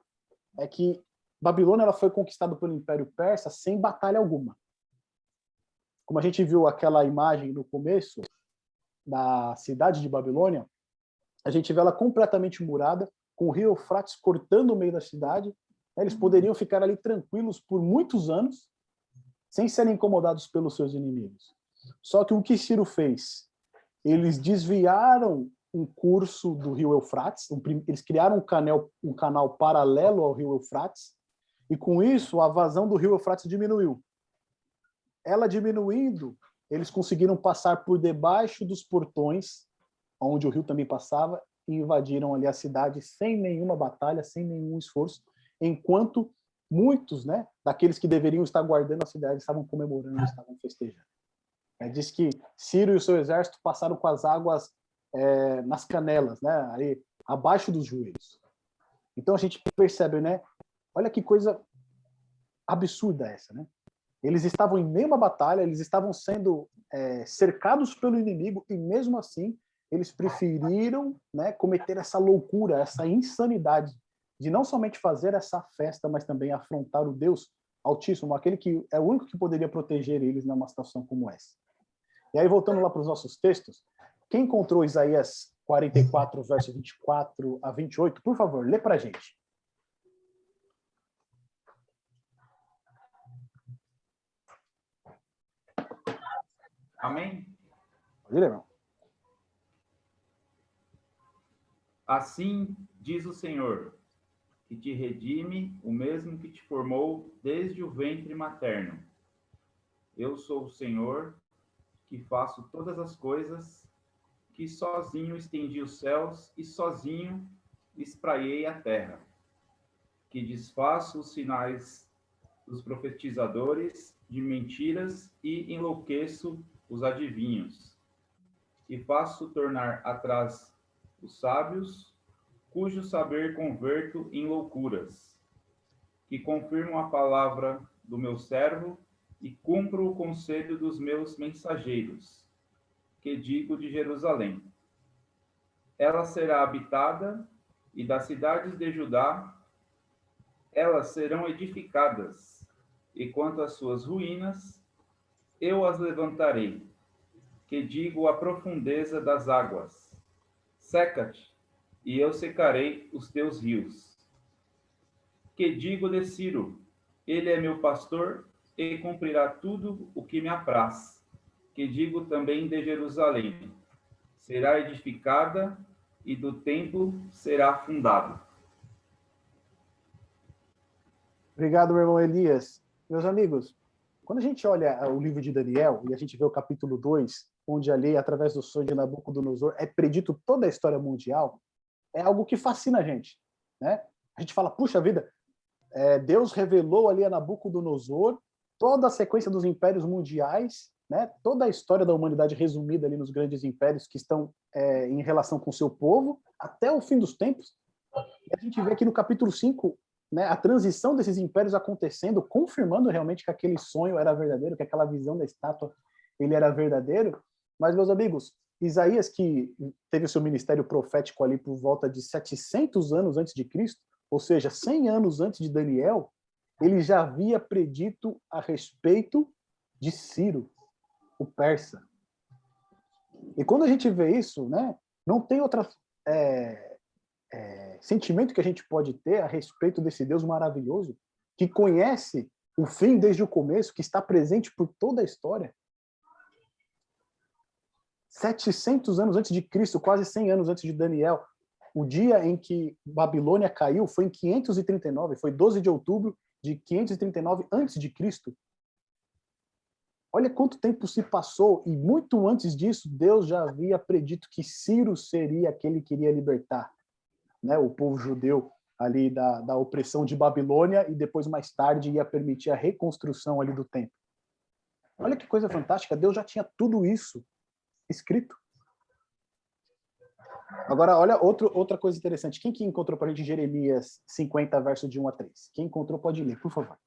é que Babilônia ela foi conquistada pelo Império Persa sem batalha alguma. Como a gente viu aquela imagem no começo da cidade de Babilônia, a gente vê ela completamente murada, com o rio Eufrates cortando o meio da cidade. Eles poderiam ficar ali tranquilos por muitos anos, sem serem incomodados pelos seus inimigos. Só que o que Ciro fez? Eles desviaram um curso do rio Eufrates, eles criaram um canal paralelo ao rio Eufrates, e com isso a vazão do rio Eufrates diminuiu. Ela diminuindo, eles conseguiram passar por debaixo dos portões, onde o rio também passava, e invadiram ali a cidade sem nenhuma batalha, sem nenhum esforço, enquanto muitos, né, daqueles que deveriam estar guardando a cidade estavam comemorando, estavam festejando. Diz que Ciro e o seu exército passaram com as águas nas canelas, né, aí, abaixo dos joelhos. Então a gente percebe, né, olha que coisa absurda essa, né? Eles estavam em meio a uma batalha, eles estavam sendo cercados pelo inimigo e mesmo assim eles preferiram, né, cometer essa loucura, essa insanidade de não somente fazer essa festa, mas também afrontar o Deus Altíssimo, aquele que é o único que poderia proteger eles numa situação como essa. E aí, voltando lá para os nossos textos, quem encontrou Isaías 44, verso 24 a 28, por favor, lê para a gente. Amém? Pode ler, irmão. Assim diz o Senhor, que te redime, o mesmo que te formou desde o ventre materno. Eu sou o Senhor, que faço todas as coisas, que sozinho estendi os céus e sozinho espraiei a terra, que desfaço os sinais dos profetizadores de mentiras e enlouqueço os adivinhos, e faço tornar atrás os sábios, cujo saber converto em loucuras, que confirmo a palavra do meu servo e cumpro o conselho dos meus mensageiros, que digo de Jerusalém. Ela será habitada, e das cidades de Judá, elas serão edificadas, e quanto às suas ruínas, eu as levantarei, que digo a profundeza das águas. Seca-te, e eu secarei os teus rios. Que digo de Ciro, ele é meu pastor, e cumprirá tudo o que me apraz. Que digo também de Jerusalém, será edificada, e do templo será fundado. Obrigado, meu irmão Elias. Meus amigos, quando a gente olha o livro de Daniel e a gente vê o capítulo 2, onde ali, através do sonho de Nabucodonosor, é predito toda a história mundial, é algo que fascina a gente, né? A gente fala, puxa vida, Deus revelou ali a Nabucodonosor toda a sequência dos impérios mundiais, né? Toda a história da humanidade resumida ali nos grandes impérios que estão em relação com o seu povo, até o fim dos tempos. E a gente vê aqui no capítulo 5, né, a transição desses impérios acontecendo, confirmando realmente que aquele sonho era verdadeiro, que aquela visão da estátua ele era verdadeiro. Mas, meus amigos, Isaías, que teve o seu ministério profético ali por volta de 700 anos antes de Cristo, ou seja, 100 anos antes de Daniel, ele já havia predito a respeito de Ciro, o persa. E quando a gente vê isso, né, não tem outro sentimento que a gente pode ter a respeito desse Deus maravilhoso, que conhece o fim desde o começo, que está presente por toda a história. 700 anos antes de Cristo, quase 100 anos antes de Daniel, o dia em que Babilônia caiu foi em 539, foi 12 de outubro de 539 antes de Cristo. Olha quanto tempo se passou, e muito antes disso, Deus já havia predito que Ciro seria aquele que iria libertar, né, o povo judeu ali da opressão de Babilônia, e depois, mais tarde, ia permitir a reconstrução ali do templo. Olha que coisa fantástica, Deus já tinha tudo isso escrito. Agora, olha outra coisa interessante. Quem que encontrou para a gente Jeremias 50, verso de 1 a 3? Quem encontrou pode ler, por favor.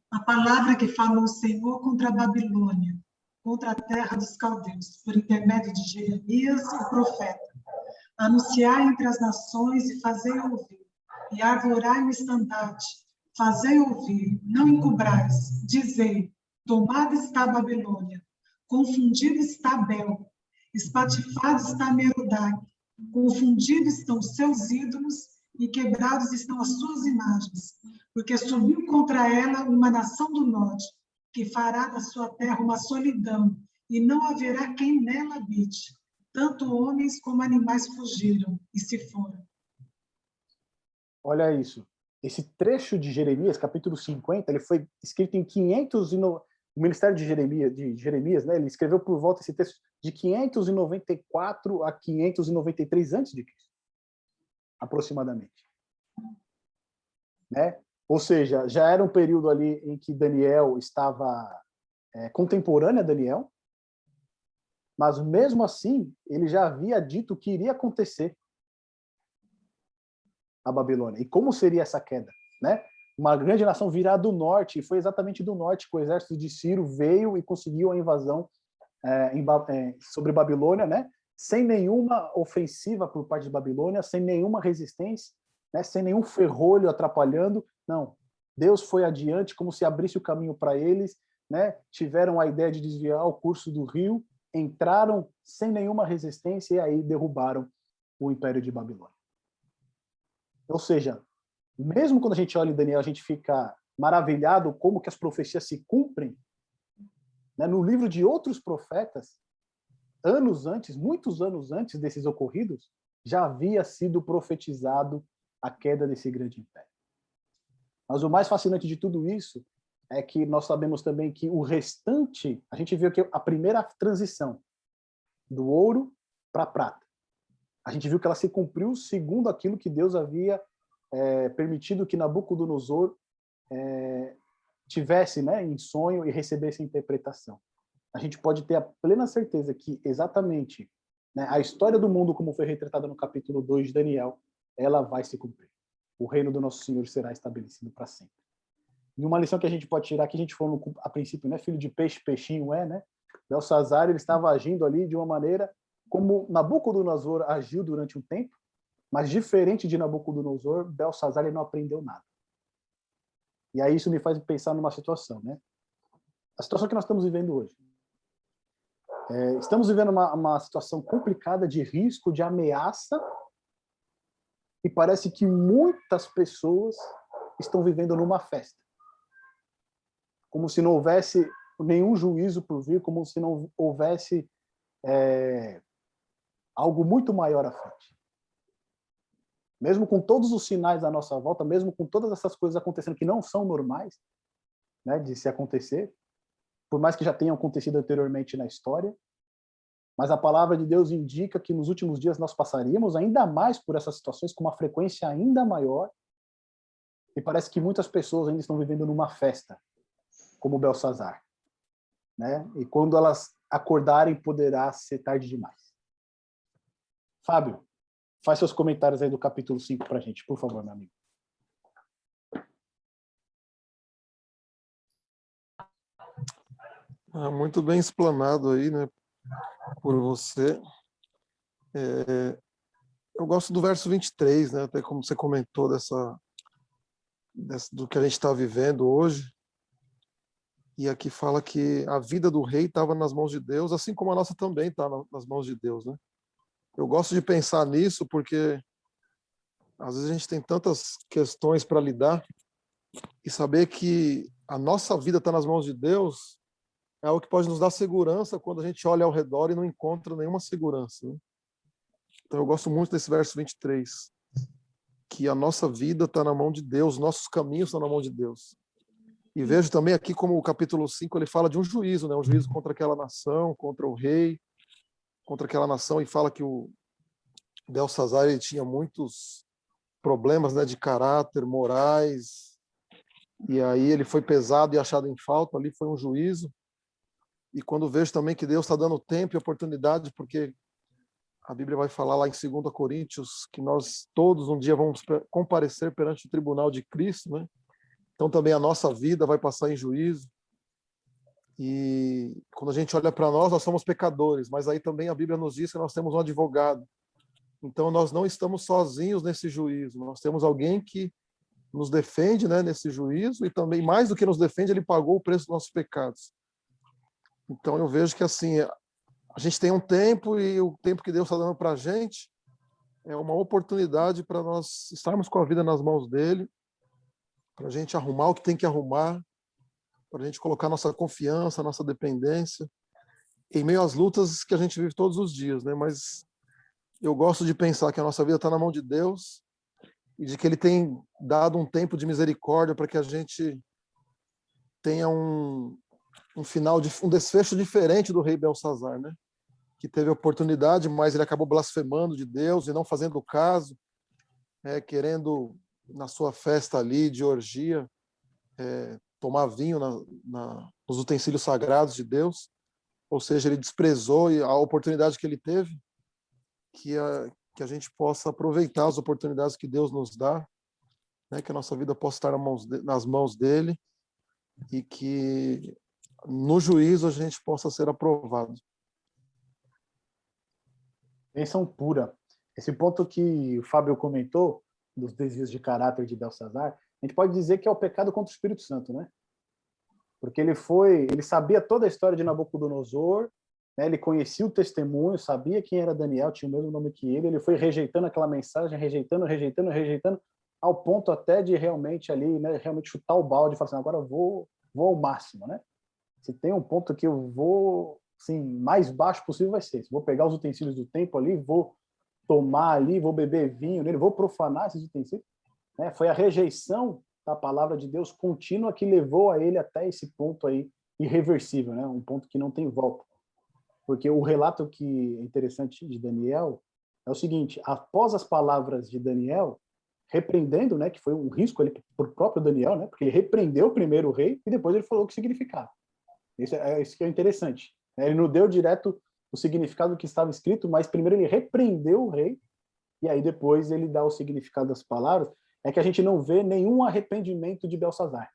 A palavra que falou o Senhor contra a Babilônia, contra a terra dos caldeus, por intermédio de Jeremias, o profeta. Anunciai entre as nações e fazei ouvir, e arvorai o estandarte, fazei ouvir, não encobrais, dizei, tomada está a Babilônia, confundido está Bel, espatifado está Merodach, confundidos estão os seus ídolos e quebrados estão as suas imagens, porque subiu contra ela uma nação do norte, que fará da sua terra uma solidão, e não haverá quem nela habite. Tanto homens como animais fugiram e se foram. Olha isso. Esse trecho de Jeremias, capítulo 50, ele foi escrito em 500 o ministério de Jeremias, né, ele escreveu por volta esse texto de 594 a 593 a.C., aproximadamente. Né? Ou seja, já era um período ali em que Daniel estava contemporâneo a Daniel, mas mesmo assim, ele já havia dito que iria acontecer a Babilônia. E como seria essa queda? Né? Uma grande nação virá do norte, e foi exatamente do norte que o exército de Ciro veio e conseguiu a invasão sobre Babilônia, né? Sem nenhuma ofensiva por parte de Babilônia, sem nenhuma resistência, né? Sem nenhum ferrolho atrapalhando. Não. Deus foi adiante, como se abrisse o caminho para eles, né? Tiveram a ideia de desviar o curso do rio, entraram sem nenhuma resistência e aí derrubaram o Império de Babilônia. Ou seja, mesmo quando a gente olha em Daniel, a gente fica maravilhado como que as profecias se cumprem, né? No livro de outros profetas, anos antes, muitos anos antes desses ocorridos, já havia sido profetizado a queda desse grande império. Mas o mais fascinante de tudo isso é que nós sabemos também que o restante, a gente viu que a primeira transição do ouro para a prata, a gente viu que ela se cumpriu segundo aquilo que Deus havia permitido que Nabucodonosor tivesse, né, em sonho e recebesse interpretação. A gente pode ter a plena certeza que exatamente, né, a história do mundo, como foi retratada no capítulo 2 de Daniel, ela vai se cumprir. O reino do nosso Senhor será estabelecido para sempre. E uma lição que a gente pode tirar, que a gente falou a princípio, né, filho de peixe, peixinho né? Belsazar, ele estava agindo ali de uma maneira como Nabucodonosor agiu durante um tempo, mas diferente de Nabucodonosor, Belsazar ele não aprendeu nada. E aí isso me faz pensar numa situação, né? A situação que nós estamos vivendo hoje. Estamos vivendo uma situação complicada de risco, de ameaça, e parece que muitas pessoas estão vivendo numa festa. Como se não houvesse nenhum juízo por vir, como se não houvesse algo muito maior à frente. Mesmo com todos os sinais à nossa volta, mesmo com todas essas coisas acontecendo que não são normais, né, de se acontecer, por mais que já tenham acontecido anteriormente na história, mas a palavra de Deus indica que nos últimos dias nós passaríamos ainda mais por essas situações com uma frequência ainda maior, e parece que muitas pessoas ainda estão vivendo numa festa, como Belsazar, né? E quando elas acordarem, poderá ser tarde demais. Fábio, faz seus comentários aí do capítulo 5 para a gente, por favor, meu amigo. Muito bem explanado aí, né, por você. Eu gosto do verso 23, né, até como você comentou do que a gente está vivendo hoje. E aqui fala que a vida do rei estava nas mãos de Deus, assim como a nossa também está nas mãos de Deus, né? Eu gosto de pensar nisso porque às vezes a gente tem tantas questões para lidar e saber que a nossa vida está nas mãos de Deus é algo que pode nos dar segurança quando a gente olha ao redor e não encontra nenhuma segurança, né? Então eu gosto muito desse verso 23, que a nossa vida está na mão de Deus, nossos caminhos estão na mão de Deus. E vejo também aqui como o capítulo 5 ele fala de um juízo, né? Um juízo contra aquela nação, contra o rei, contra aquela nação, e fala que o Belsazar ele tinha muitos problemas, né, de caráter, morais, e aí ele foi pesado e achado em falta, ali foi um juízo. E quando vejo também que Deus está dando tempo e oportunidade, porque a Bíblia vai falar lá em 2 Coríntios que nós todos um dia vamos comparecer perante o tribunal de Cristo, né? Então também a nossa vida vai passar em juízo. E quando a gente olha para nós somos pecadores, mas aí também a Bíblia nos diz que nós temos um advogado. Então nós não estamos sozinhos nesse juízo, nós temos alguém que nos defende, né, nesse juízo, e também, mais do que nos defende, ele pagou o preço dos nossos pecados. Então eu vejo que assim, a gente tem um tempo, e o tempo que Deus está dando para a gente é uma oportunidade para nós estarmos com a vida nas mãos dele, para a gente arrumar o que tem que arrumar, para a gente colocar nossa confiança, nossa dependência, em meio às lutas que a gente vive todos os dias, né? Mas eu gosto de pensar que a nossa vida está na mão de Deus e de que ele tem dado um tempo de misericórdia para que a gente tenha um desfecho diferente do rei Belsazar, né? Que teve oportunidade, mas ele acabou blasfemando de Deus e não fazendo caso, querendo, na sua festa ali de orgia, tomar vinho nos utensílios sagrados de Deus. Ou seja, ele desprezou a oportunidade que ele teve, que a gente possa aproveitar as oportunidades que Deus nos dá, né? Que a nossa vida possa estar nas mãos dele e que no juízo a gente possa ser aprovado. Bênção pura. Esse ponto que o Fábio comentou, dos desvios de caráter de Belsazar, a gente pode dizer que é o pecado contra o Espírito Santo, né? Porque ele sabia toda a história de Nabucodonosor, né? Ele conhecia o testemunho, sabia quem era Daniel, tinha o mesmo nome que ele foi rejeitando aquela mensagem, rejeitando, ao ponto até de realmente ali, né, realmente chutar o balde e falar assim, agora eu vou ao máximo, né? Se tem um ponto que eu vou, assim, mais baixo possível vai ser. Vou pegar os utensílios do templo ali, vou tomar ali, vou beber vinho nele, vou profanar esses utensílios, né? Foi a rejeição da palavra de Deus contínua que levou a ele até esse ponto aí irreversível, né? Um ponto que não tem volta. Porque o relato que é interessante de Daniel é o seguinte, após as palavras de Daniel, repreendendo, né, que foi um risco ali por próprio Daniel, né, porque ele repreendeu primeiro o rei e depois ele falou o que significava. Isso que é interessante. Ele não deu direto o significado que estava escrito, mas primeiro ele repreendeu o rei e aí depois ele dá o significado das palavras. É que a gente não vê nenhum arrependimento de Belsazar.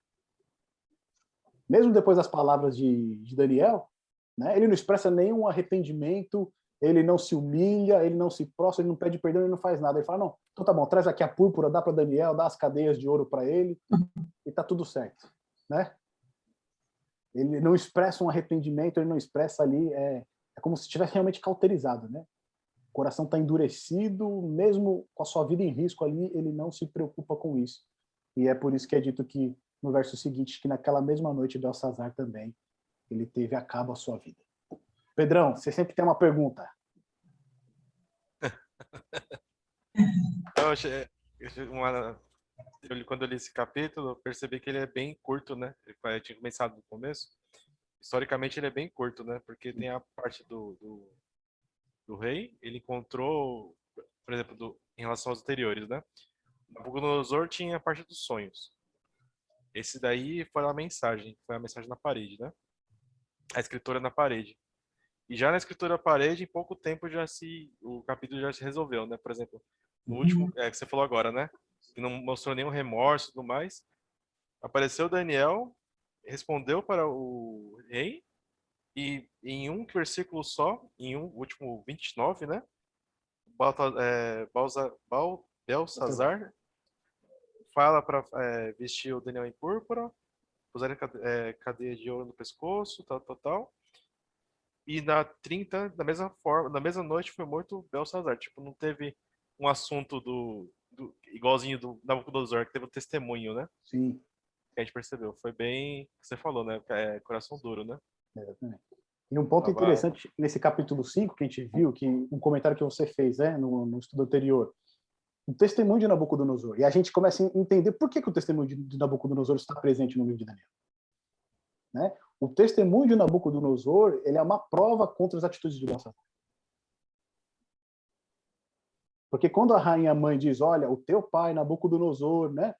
Mesmo depois das palavras de Daniel, né, ele não expressa nenhum arrependimento, ele não se humilha, ele não se prostra, ele não pede perdão, ele não faz nada. Ele fala, não, então tá bom, traz aqui a púrpura, dá para Daniel, dá as cadeias de ouro para ele, e tá tudo certo, né? Ele não expressa um arrependimento, ele não expressa ali, é como se estivesse realmente cauterizado, né? O coração está endurecido, mesmo com a sua vida em risco ali, ele não se preocupa com isso. E é por isso que é dito que, no verso seguinte, que naquela mesma noite Belsazar também, ele teve a cabo a sua vida. Pedrão, você sempre tem uma pergunta. Quando eu li esse capítulo, eu percebi que ele é bem curto, né? Eu tinha começado no começo. historicamente ele é bem curto, né? Porque tem a parte do rei, ele encontrou, por exemplo, em relação aos anteriores, né? Nabucodonosor tinha a parte dos sonhos. Esse daí foi a mensagem na parede, né? A escritura na parede. E já na escritura na parede, em pouco tempo o capítulo já se resolveu, né? Por exemplo, no último, que você falou agora, né? Que não mostrou nenhum remorso e tudo mais. Apareceu Daniel, respondeu para o rei, e em um versículo só, em um último 29, né? Belsazar fala para vestir o Daniel em púrpura, usar cadeia de ouro no pescoço, tal, tal, tal. E na 30, da mesma forma, na mesma noite foi morto Belsazar. Tipo, não teve um assunto igualzinho do Nabucodonosor, que teve um testemunho, né? Sim. Que a gente percebeu. Foi bem, que você falou, né? Coração duro, né? Exatamente. E um ponto interessante nesse capítulo 5 que a gente viu, que um comentário que você fez, né, no estudo anterior, o testemunho de Nabucodonosor. E a gente começa a entender por que o testemunho de Nabucodonosor está presente no livro de Daniel. Né? O testemunho de Nabucodonosor, ele é uma prova contra as atitudes de Belsazar. Porque quando a rainha mãe diz, olha, o teu pai, Nabucodonosor, né,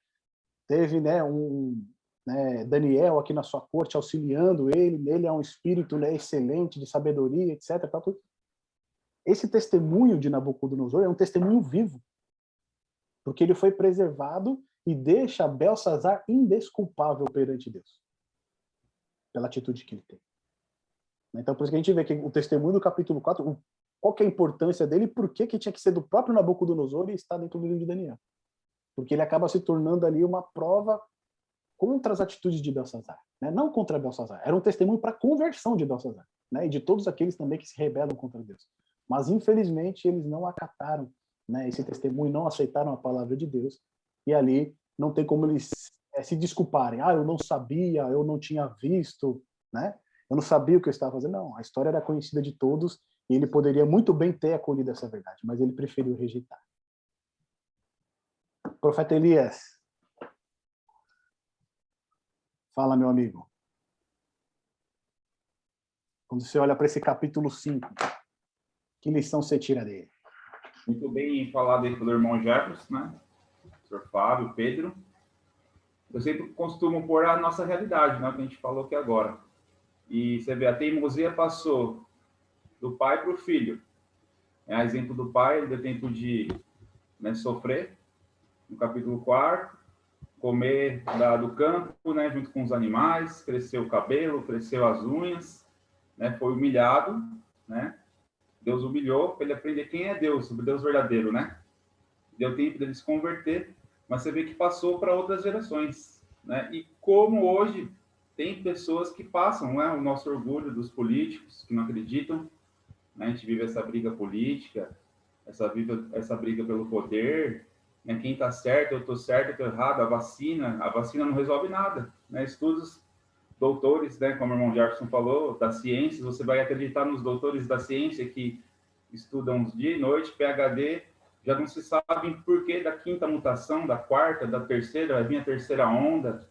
teve, né, Daniel aqui na sua corte auxiliando ele é um espírito, né, excelente de sabedoria, etc. Tal, tudo. Esse testemunho de Nabucodonosor é um testemunho vivo, porque ele foi preservado e deixa Belsazar indesculpável perante Deus, pela atitude que ele tem. Então, por isso que a gente vê que o testemunho do capítulo 4, qual que é a importância dele e por que tinha que ser do próprio Nabucodonosor e está dentro do livro de Daniel. Porque ele acaba se tornando ali uma prova contra as atitudes de Belsazar, né? Não contra Belsazar, era um testemunho para a conversão de Belsazar, né? E de todos aqueles também que se rebelam contra Deus. Mas, infelizmente, eles não acataram, né, esse testemunho, não aceitaram a palavra de Deus, e ali não tem como eles se desculparem. Eu não sabia, eu não tinha visto, né? Eu não sabia o que eu estava fazendo. Não, a história era conhecida de todos, e ele poderia muito bem ter acolhido essa verdade, mas ele preferiu rejeitar. Profeta Elias, fala, meu amigo. Quando você olha para esse capítulo 5, que lição você tira dele? Muito bem falado aí pelo irmão Jefferson, né? Professor Fábio, Pedro. Eu sempre costumo pôr a nossa realidade, né? Que a gente falou aqui agora. E você vê, a teimosia passou do pai para o filho. A exemplo do pai, ele deu tempo de, né, sofrer, no capítulo 4, comer do campo, né, junto com os animais, cresceu o cabelo, cresceu as unhas, né, foi humilhado, né? Deus humilhou para ele aprender quem é Deus, o Deus verdadeiro, né? Deu tempo dele se converter, mas você vê que passou para outras gerações, né? E como hoje tem pessoas que passam, né, o nosso orgulho dos políticos que não acreditam, né? A gente vive essa briga política, essa briga pelo poder, né? Quem está certo, eu estou certo, eu estou errado, a vacina não resolve nada, né? Estudos, doutores, né, como o irmão Jefferson falou, da ciência, você vai acreditar nos doutores da ciência que estudam dia e noite, PhD, já não se sabe por que da quinta mutação, da quarta, da terceira, vai vir a terceira onda,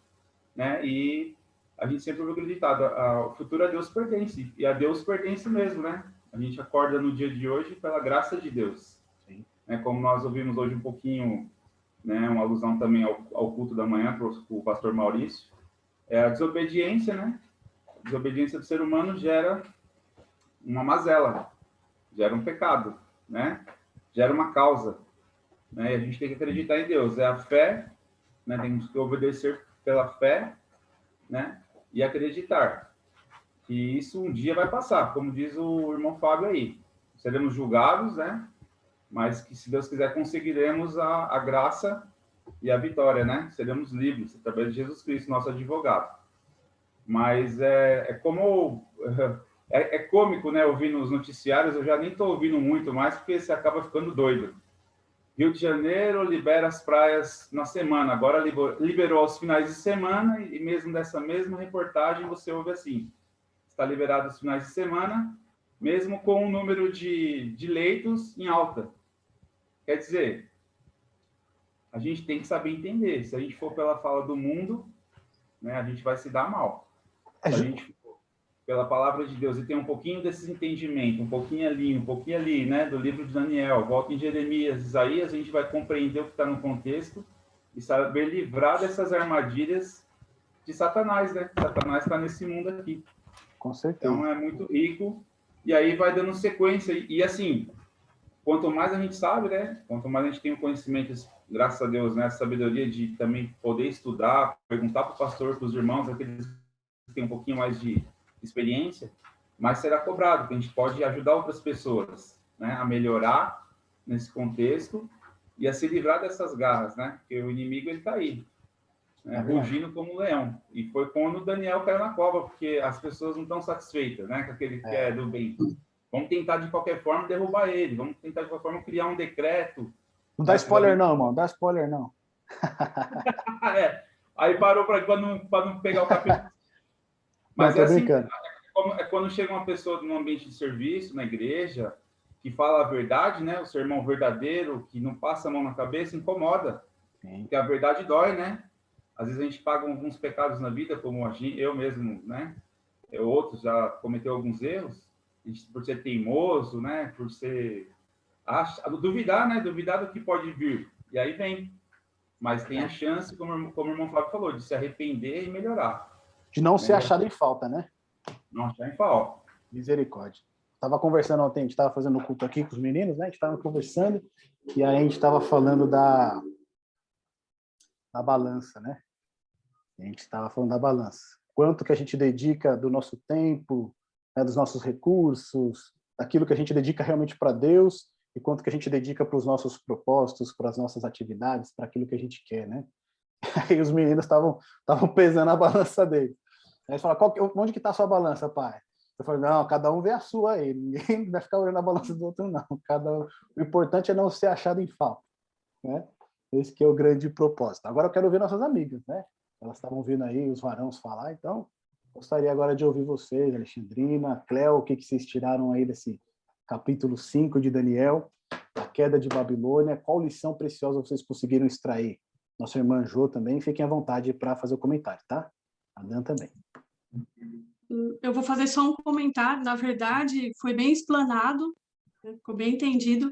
né? E a gente sempre ouviu acreditar, o futuro a Deus pertence, e a Deus pertence mesmo, né? A gente acorda no dia de hoje pela graça de Deus. Sim. Né? Como nós ouvimos hoje um pouquinho, né, uma alusão também ao culto da manhã, para o pastor Maurício, a desobediência, né? A desobediência do ser humano gera uma mazela, gera um pecado, né? Gera uma causa, né? E a gente tem que acreditar em Deus. É a fé, né? Temos que obedecer pela fé, né? E acreditar que isso um dia vai passar, como diz o irmão Fábio aí. Seremos julgados, né? Mas que, se Deus quiser, conseguiremos a graça e a vitória, né? Seremos livres através de Jesus Cristo, nosso advogado. Mas é como... É cômico, né? Ouvindo os noticiários, eu já nem estou ouvindo muito mais, porque você acaba ficando doido. Rio de Janeiro libera as praias na semana, agora liberou aos finais de semana, e mesmo dessa mesma reportagem você ouve assim, está liberado aos finais de semana, mesmo com o número de leitos em alta. Quer dizer, a gente tem que saber entender, se a gente for pela fala do mundo, né, a gente vai se dar mal. Se a gente pela palavra de Deus e tem um pouquinho desses entendimentos, um pouquinho ali, né, do livro de Daniel, volta em Jeremias, Isaías, a gente vai compreender o que está no contexto e saber livrar dessas armadilhas de Satanás, né? Satanás está nesse mundo aqui. Com certeza. Então é muito rico e aí vai dando sequência e assim, quanto mais a gente sabe, né? Quanto mais a gente tem o conhecimento, graças a Deus, né? A sabedoria de também poder estudar, perguntar para o pastor, para os irmãos, aqueles que têm um pouquinho mais de experiência, mais será cobrado, que a gente pode ajudar outras pessoas, né? A melhorar nesse contexto e a se livrar dessas garras, né? Porque o inimigo, ele está aí, né? Rugindo como um leão. E foi quando Daniel caiu na cova, porque as pessoas não estão satisfeitas, né? Com aquele que é do bem. Vamos tentar, de qualquer forma, derrubar ele. Vamos tentar, de qualquer forma, criar um decreto. Não dá spoiler não, irmão. Dá spoiler não. Aí parou para não pegar o capítulo. Mas não, assim, é quando chega uma pessoa no ambiente de serviço, na igreja, que fala a verdade, né? O sermão verdadeiro, que não passa a mão na cabeça, incomoda. Sim. Porque a verdade dói, né? Às vezes a gente paga alguns pecados na vida, como eu mesmo, né? Outros já cometeu alguns erros, por ser teimoso, né? Por ser... duvidar, né? Duvidar do que pode vir. E aí vem. Mas tem a chance, como o irmão Fábio falou, de se arrepender e melhorar. De não ser achado em falta, né? Não achar em falta. Misericórdia. Estava conversando ontem, a gente estava fazendo o culto aqui com os meninos, né? A gente estava conversando e aí a gente estava falando da balança, né? A gente estava falando da balança. Quanto que a gente dedica do nosso tempo, né, dos nossos recursos, daquilo que a gente dedica realmente para Deus e quanto que a gente dedica para os nossos propósitos, para as nossas atividades, para aquilo que a gente quer, né? Aí os meninos estavam pesando a balança deles. Aí eles falaram, onde que está a sua balança, pai? Eu falei, não, cada um vê a sua aí, ninguém vai ficar olhando a balança do outro, não. O importante é não ser achado em falta, né? Esse que é o grande propósito. Agora eu quero ouvir nossas amigas, né? Elas estavam vindo aí, os varãos falar, então gostaria agora de ouvir vocês, Alexandrina, Cléo, o que vocês tiraram aí desse capítulo 5 de Daniel, a queda de Babilônia, qual lição preciosa vocês conseguiram extrair? Nossa irmã Jo também, fiquem à vontade para fazer o comentário, tá? A Dan também. Eu vou fazer só um comentário, na verdade, foi bem explanado, né? Ficou bem entendido.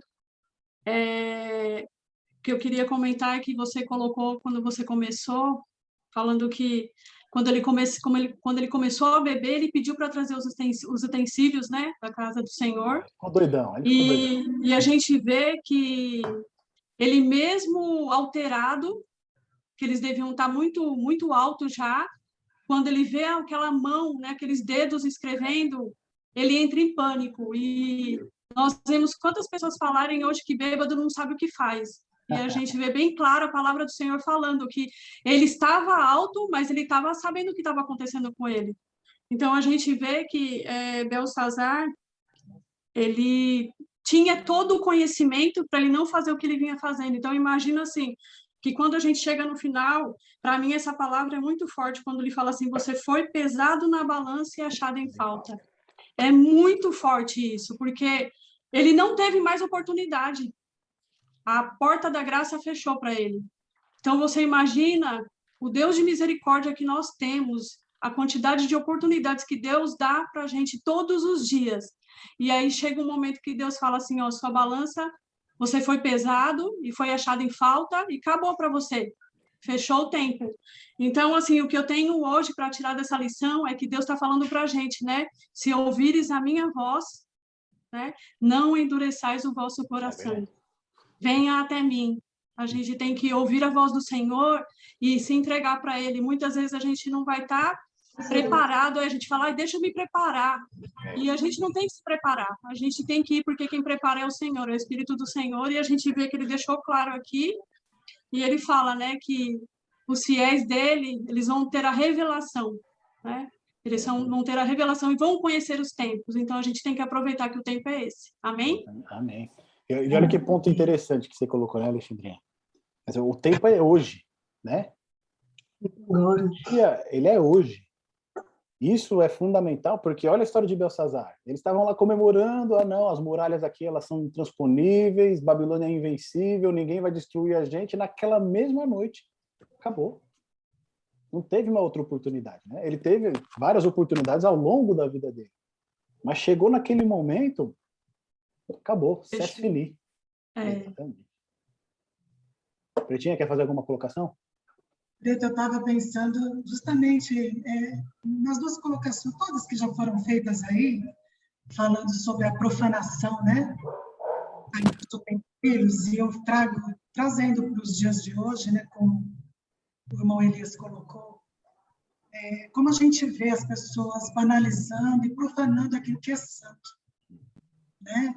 O que eu queria comentar é que você colocou, quando você começou, falando que quando ele começou a beber, ele pediu para trazer os utensílios, né, da casa do Senhor. Ficou doidão. E a gente vê que ele mesmo alterado, que eles deviam estar muito, muito alto já, quando ele vê aquela mão, né, aqueles dedos escrevendo, ele entra em pânico. E nós vemos quantas pessoas falarem hoje que bêbado não sabe o que faz. E a gente vê bem claro a palavra do Senhor falando que ele estava alto, mas ele estava sabendo o que estava acontecendo com ele. Então, a gente vê que Belsassar, ele tinha todo o conhecimento para ele não fazer o que ele vinha fazendo. Então, imagina assim, que quando a gente chega no final, para mim essa palavra é muito forte, quando ele fala assim, você foi pesado na balança e achado em falta. É muito forte isso, porque ele não teve mais oportunidade. A porta da graça fechou para ele. Então, você imagina o Deus de misericórdia que nós temos, a quantidade de oportunidades que Deus dá para a gente todos os dias. E aí chega um momento que Deus fala assim, ó, sua balança, você foi pesado e foi achado em falta e acabou para você. Fechou o tempo. Então, assim, o que eu tenho hoje para tirar dessa lição é que Deus está falando para a gente, né? Se ouvires a minha voz, né? Não endureçais o vosso coração. Venha até mim. A gente tem que ouvir a voz do Senhor e se entregar para Ele. Muitas vezes a gente não vai estar preparado, aí a gente fala, deixa eu me preparar. E a gente não tem que se preparar. A gente tem que ir, porque quem prepara é o Senhor, é o Espírito do Senhor, e a gente vê que Ele deixou claro aqui, e Ele fala, né, que os fiéis dEle, eles vão ter a revelação, né? Eles vão ter a revelação e vão conhecer os tempos. Então, a gente tem que aproveitar que o tempo é esse. Amém? Amém. E olha que ponto interessante que você colocou, né, Alexandrinha? O tempo é hoje, né? O dia, ele é hoje. Isso é fundamental, porque olha a história de Belsassar. Eles estavam lá comemorando, não, as muralhas aqui elas são intransponíveis, Babilônia é invencível, ninguém vai destruir a gente. Naquela mesma noite, acabou. Não teve uma outra oportunidade, né? Ele teve várias oportunidades ao longo da vida dele. Mas chegou naquele momento, acabou, c'est fini. Exatamente. Pretinha, quer fazer alguma colocação? Preto, eu estava pensando justamente nas duas colocações, todas que já foram feitas aí, falando sobre a profanação, né? Aí eu tenho filhos e eu trazendo para os dias de hoje, né? Como o irmão Elias colocou, como a gente vê as pessoas banalizando e profanando aquilo que é santo, né?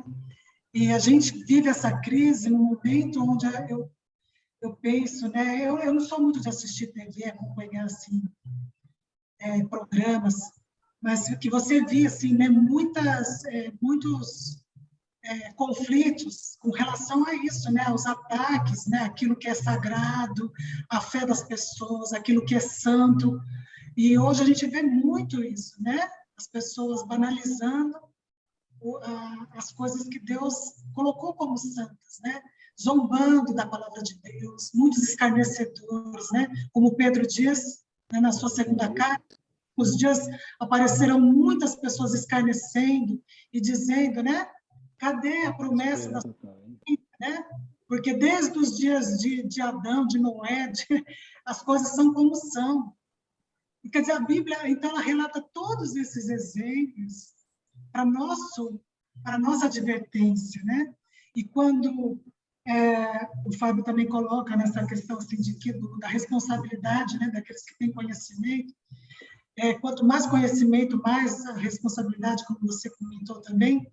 E a gente vive essa crise no momento onde eu penso, né? Eu não sou muito de assistir TV, acompanhar assim programas, mas que você via assim, né? Muitos conflitos com relação a isso, né? Os ataques, né? Aquilo que é sagrado, a fé das pessoas, aquilo que é santo. E hoje a gente vê muito isso, né? As pessoas banalizando as coisas que Deus colocou como santas, né? Zombando da palavra de Deus, muitos escarnecedores, né? Como Pedro diz, né, na sua segunda carta, os dias apareceram muitas pessoas escarnecendo e dizendo, né? Cadê a promessa da vida, né? Porque desde os dias de Adão, de Noé, as coisas são como são. E, quer dizer, a Bíblia, então, ela relata todos esses exemplos para nossa advertência, né? E quando o Fábio também coloca nessa questão assim, da responsabilidade, né, daqueles que têm conhecimento, quanto mais conhecimento, mais a responsabilidade, como você comentou também,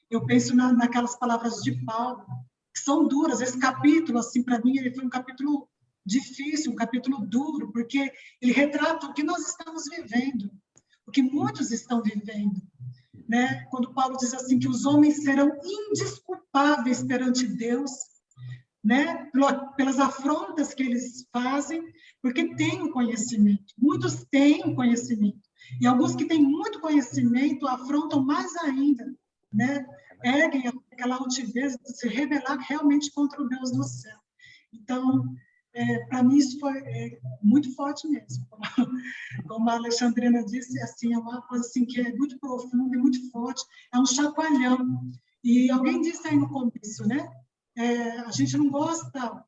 eu penso naquelas palavras de Paulo, que são duras. Esse capítulo, assim, para mim, ele foi um capítulo difícil, um capítulo duro, porque ele retrata o que nós estamos vivendo, o que muitos estão vivendo, né? Quando Paulo diz assim que os homens serão indesculpáveis perante Deus, né? Pelas afrontas que eles fazem, porque têm o conhecimento. Muitos têm o conhecimento. E alguns que têm muito conhecimento afrontam mais ainda, né? Erguem aquela altivez de se rebelar realmente contra o Deus do céu. Então, para mim isso foi muito forte mesmo. Como a Alexandrina disse, assim, é uma coisa assim que é muito profunda e muito forte, é um chacoalhão. E alguém disse aí no começo, né? A gente não gosta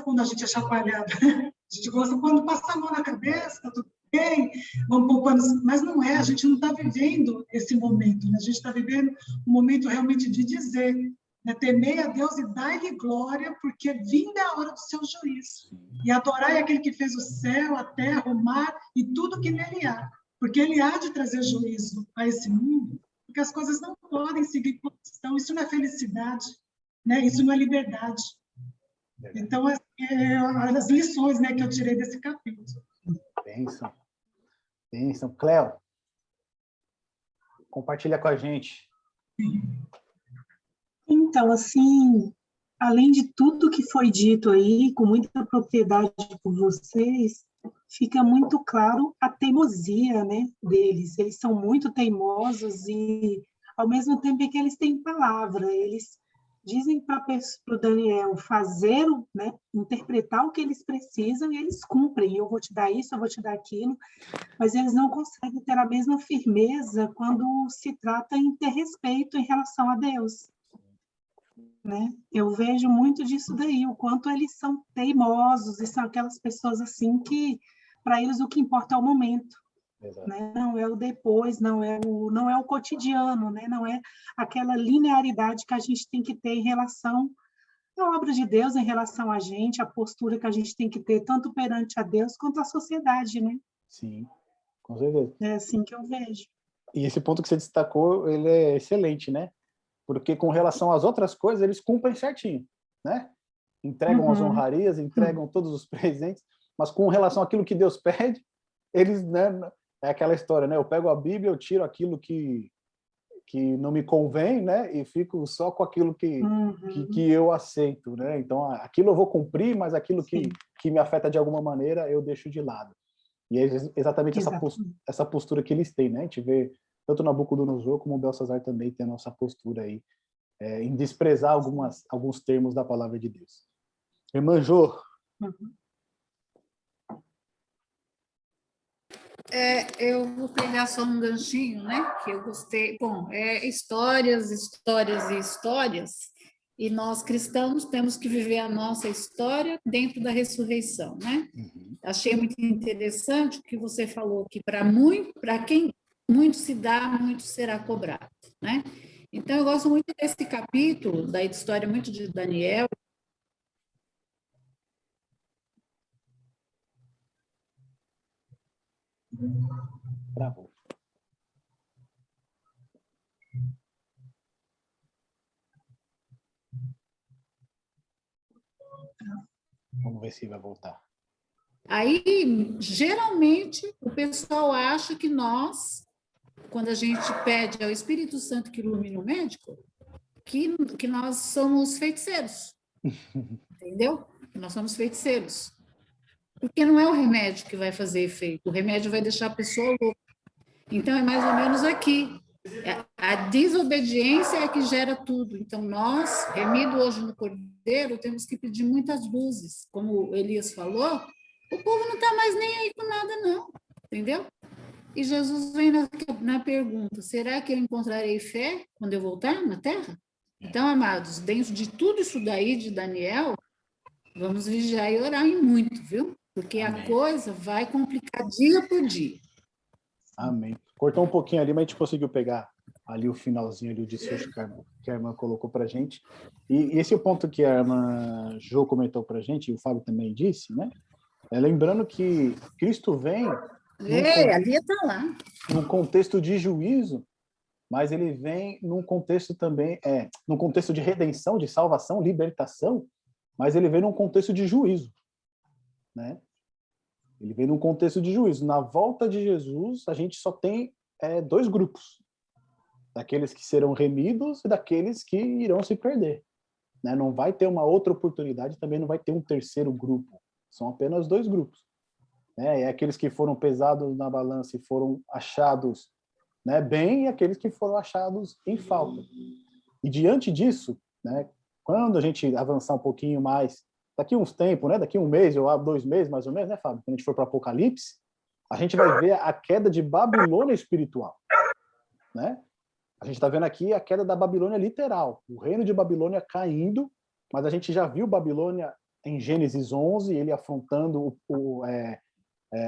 quando a gente é chacoalhado. A gente gosta quando passa a mão na cabeça, tá tudo bem, vamos poupando, mas não é, a gente não está vivendo esse momento, né? A gente está vivendo um momento realmente de dizer, né, temei a Deus e dai-lhe glória, porque vinda é a hora do seu juízo. E adorai aquele que fez o céu, a terra, o mar e tudo que nele há. Porque ele há de trazer juízo a esse mundo, porque as coisas não podem seguir como estão. Isso não é felicidade, né? Isso não é liberdade. Então, as lições, né, que eu tirei desse capítulo. Bênção. Bênção. Cléo, compartilha com a gente. Então, assim, além de tudo que foi dito aí, com muita propriedade por vocês, fica muito claro a teimosia, né, deles. Eles são muito teimosos e, ao mesmo tempo que eles têm palavra, eles dizem para o Daniel fazer, né, interpretar o que eles precisam e eles cumprem. Eu vou te dar isso, eu vou te dar aquilo, mas eles não conseguem ter a mesma firmeza quando se trata em ter respeito em relação a Deus. Né? Eu vejo muito disso daí, o quanto eles são teimosos e são aquelas pessoas assim que, para eles, o que importa é o momento. Né? Não é o depois, não é o cotidiano, né? Não é aquela linearidade que a gente tem que ter em relação à obra de Deus, em relação a gente, a postura que a gente tem que ter, tanto perante a Deus quanto a sociedade. Né? Sim, com certeza. É assim que eu vejo. E esse ponto que você destacou, ele é excelente, né? Porque com relação às outras coisas, eles cumprem certinho, né? Entregam as honrarias, entregam todos os presentes, mas com relação àquilo que Deus pede, eles, né, é aquela história, né? Eu pego a Bíblia, eu tiro aquilo que não me convém, né? E fico só com aquilo que eu aceito, né? Então, aquilo eu vou cumprir, mas aquilo que me afeta de alguma maneira, eu deixo de lado. E é exatamente essa postura que eles têm, né? A gente vê tanto Nabucodonosor como o Belsazar também tem a nossa postura aí, em desprezar alguns termos da palavra de Deus. Irmã Jô. Eu vou pegar só um ganchinho, né? Que eu gostei. Bom, histórias, histórias e histórias. E nós cristãos temos que viver a nossa história dentro da ressurreição, né? Achei muito interessante o que você falou, que para quem muito se dá, muito será cobrado, né? Então, eu gosto muito desse capítulo, da história muito de Daniel. Bravo. Vamos ver se vai voltar. Aí, geralmente, o pessoal acha que nós, quando a gente pede ao Espírito Santo que ilumine o médico, que nós somos feiticeiros. Entendeu? Nós somos feiticeiros. Porque não é o remédio que vai fazer efeito, o remédio vai deixar a pessoa louca. Então, é mais ou menos aqui. A desobediência é que gera tudo. Então, nós, remido hoje no Cordeiro, temos que pedir muitas luzes. Como o Elias falou, o povo não está mais nem aí com nada, não. Entendeu? E Jesus vem na pergunta, será que eu encontrarei fé quando eu voltar na Terra? Então, amados, dentro de tudo isso daí de Daniel, vamos vigiar e orar em muito, viu? Porque a coisa vai complicar dia por dia. Amém. Cortou um pouquinho ali, mas a gente conseguiu pegar ali o finalzinho ali, o desfecho que a irmã colocou para a gente. E esse é o ponto que a irmã Jo comentou para a gente, e o Fábio também disse, né? Lembrando que Cristo vem Ali está lá. num contexto de juízo, mas ele vem num contexto também, num contexto de redenção, de salvação, libertação, mas ele vem num contexto de juízo, né? Ele vem num contexto de juízo. Na volta de Jesus, a gente só tem dois grupos, daqueles que serão remidos e daqueles que irão se perder, né? Não vai ter uma outra oportunidade, também não vai ter um terceiro grupo, são apenas dois grupos, né? É aqueles que foram pesados na balança e foram achados, né, bem, e aqueles que foram achados em falta. E diante disso, né, quando a gente avançar um pouquinho mais, daqui uns tempos, né, daqui um mês ou 2 meses, mais ou menos, né, Fábio? Quando a gente for para Apocalipse, a gente vai ver a queda de Babilônia espiritual, né? A gente está vendo aqui a queda da Babilônia literal, o reino de Babilônia caindo, mas a gente já viu Babilônia em Gênesis 11, ele afrontando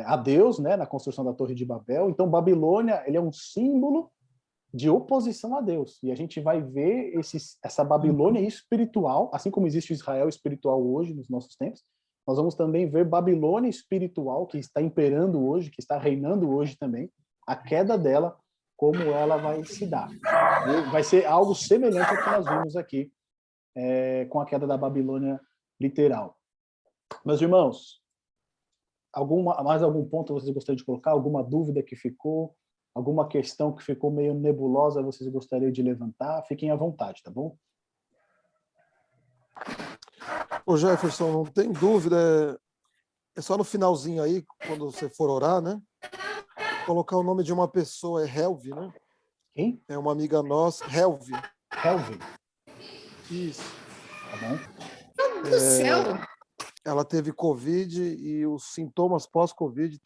a Deus, né, na construção da Torre de Babel. Então, Babilônia, ele é um símbolo de oposição a Deus. E a gente vai ver essa Babilônia espiritual, assim como existe o Israel espiritual hoje, nos nossos tempos, nós vamos também ver Babilônia espiritual, que está imperando hoje, que está reinando hoje também, a queda dela, como ela vai se dar. E vai ser algo semelhante ao que nós vimos aqui com a queda da Babilônia literal. Meus irmãos, mais algum ponto vocês gostariam de colocar? Alguma dúvida que ficou? Alguma questão que ficou meio nebulosa vocês gostariam de levantar? Fiquem à vontade, tá bom? Ô Jefferson, não tem dúvida, é só no finalzinho aí, quando você for orar, né? Colocar o nome de uma pessoa, é Helvi, né? Quem? É uma amiga nossa, Helvi. Helvi. Isso. Tá bom. Meu Deus do céu! Ela teve Covid e os sintomas pós-Covid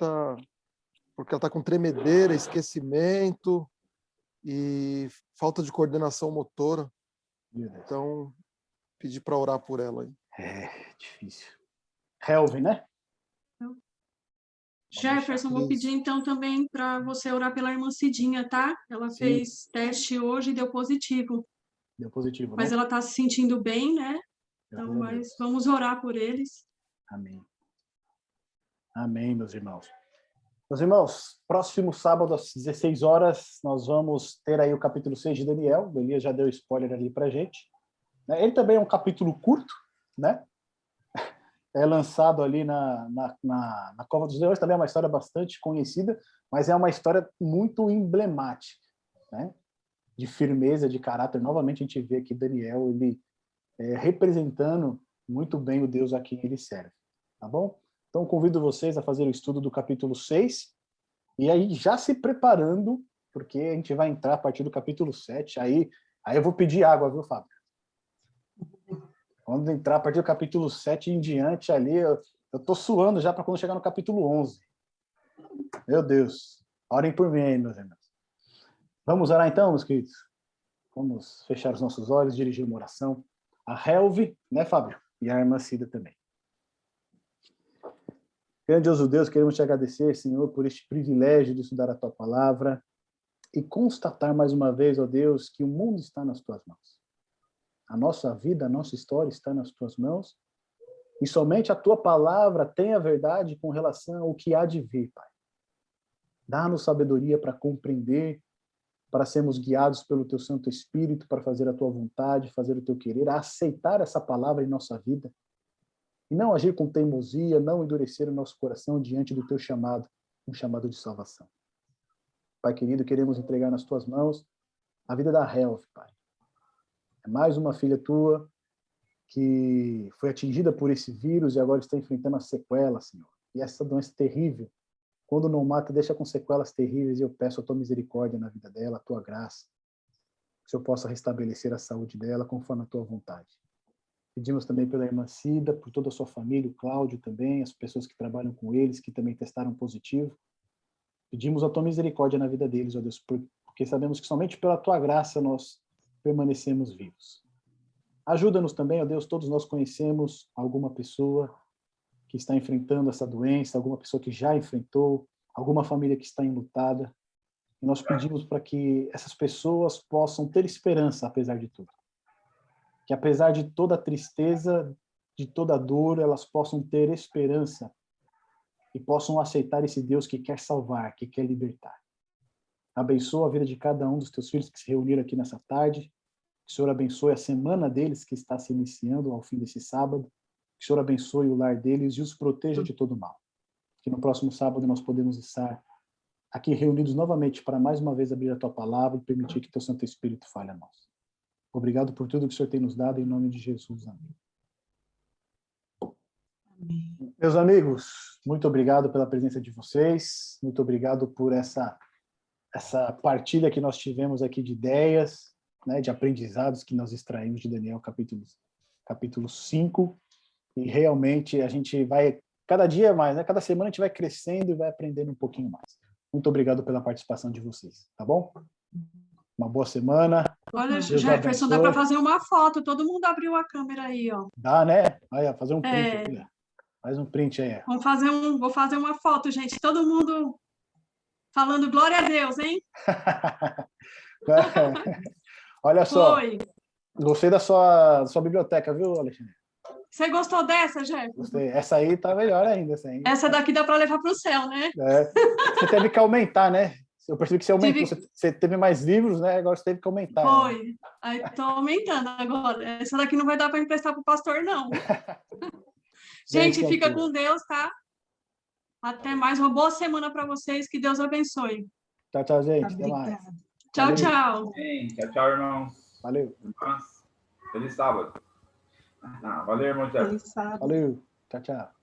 porque ela está com tremedeira, esquecimento e falta de coordenação motora. Então, pedi para orar por ela aí. Difícil. Helvi, né? Jefferson, vou pedir então também para você orar pela irmã Cidinha, tá? Ela fez teste hoje e deu positivo. Deu positivo, mas né? ela está se sentindo bem, né? Então, mas vamos orar por eles. Amém. Amém, meus irmãos. Meus irmãos, próximo sábado às 16 horas, nós vamos ter aí o capítulo 6 de Daniel. O Elias já deu spoiler ali pra gente. Ele também é um capítulo curto, né? É lançado ali na Cova dos Leões, também é uma história bastante conhecida, mas é uma história muito emblemática, né? De firmeza, de caráter. Novamente a gente vê aqui Daniel, ele representando muito bem o Deus a quem ele serve, tá bom? Então convido vocês a fazer o estudo do capítulo 6, e aí já se preparando, porque a gente vai entrar a partir do capítulo 7, aí eu vou pedir água, viu, Fábio? Quando entrar a partir do capítulo 7 em diante ali, eu tô suando já para quando chegar no capítulo 11. Meu Deus. Orem por mim aí, meus irmãos. Vamos orar então, meus queridos? Vamos fechar os nossos olhos, dirigir uma oração. A Helve, né, Fábio? E a irmã Cida também. Grandioso Deus, queremos te agradecer, Senhor, por este privilégio de estudar a tua palavra e constatar mais uma vez, ó Deus, que o mundo está nas tuas mãos. A nossa vida, a nossa história está nas tuas mãos e somente a tua palavra tem a verdade com relação ao que há de vir, Pai. Dá-nos sabedoria para compreender, para sermos guiados pelo teu Santo Espírito, para fazer a tua vontade, fazer o teu querer, a aceitar essa palavra em nossa vida e não agir com teimosia, não endurecer o nosso coração diante do teu chamado, um chamado de salvação. Pai querido, queremos entregar nas tuas mãos a vida da Helve, Pai. É mais uma filha tua que foi atingida por esse vírus e agora está enfrentando as sequelas, Senhor. E essa doença terrível, quando não mata, deixa com sequelas terríveis, e eu peço a tua misericórdia na vida dela, a tua graça, que o Senhor possa restabelecer a saúde dela conforme a tua vontade. Pedimos também pela irmã Cida, por toda a sua família, o Cláudio também, as pessoas que trabalham com eles, que também testaram positivo. Pedimos a tua misericórdia na vida deles, ó Deus, porque sabemos que somente pela tua graça nós permanecemos vivos. Ajuda-nos também, ó Deus, todos nós conhecemos alguma pessoa que está enfrentando essa doença, alguma pessoa que já enfrentou, alguma família que está enlutada. E nós pedimos para que essas pessoas possam ter esperança, apesar de tudo. Que apesar de toda a tristeza, de toda a dor, elas possam ter esperança e possam aceitar esse Deus que quer salvar, que quer libertar. Abençoa a vida de cada um dos teus filhos que se reuniram aqui nessa tarde. Que o Senhor abençoe a semana deles que está se iniciando ao fim desse sábado. Que o Senhor abençoe o lar deles e os proteja de todo mal. Que no próximo sábado nós podemos estar aqui reunidos novamente para mais uma vez abrir a tua palavra e permitir que teu Santo Espírito fale a nós. Obrigado por tudo que o Senhor tem nos dado, em nome de Jesus. Amém. Amém. Meus amigos, muito obrigado pela presença de vocês. Muito obrigado por essa partilha que nós tivemos aqui de ideias, né, de aprendizados que nós extraímos de Daniel capítulo 5. E realmente a gente vai, cada dia mais, né, cada semana a gente vai crescendo e vai aprendendo um pouquinho mais. Muito obrigado pela participação de vocês, tá bom? Uma boa semana. Olha, Deus Jefferson, dá abençoe. para fazer uma foto. Todo mundo abriu a câmera aí, ó. Dá, né? Aí, ó, fazer um print É. aqui, ó. Faz um print aí, ó. Vou fazer uma foto, gente. Todo mundo falando glória a Deus, hein? Olha só, Foi. gostei da sua biblioteca, viu, Alexandre? Você gostou dessa, Jefferson? Gostei. Essa aí tá melhor ainda. Essa daqui dá para levar para o céu, né? É. Você teve que aumentar, né? Eu percebi que você aumentou. Tive- Você teve mais livros, né? Agora você teve que aumentar. Né? Foi. Aí tô aumentando agora. Essa daqui não vai dar para emprestar para o pastor, não. Gente, fica com Deus, tá? Até mais. Uma boa semana para vocês. Que Deus abençoe. Tchau, tchau, gente. Até mais. Obrigada. Tchau, Valeu. tchau. Bem, tchau, tchau, irmãos. Valeu. Irmãs. Feliz sábado. Valeu, irmão Jefferson. Feliz sábado. Valeu. Tchau, tchau.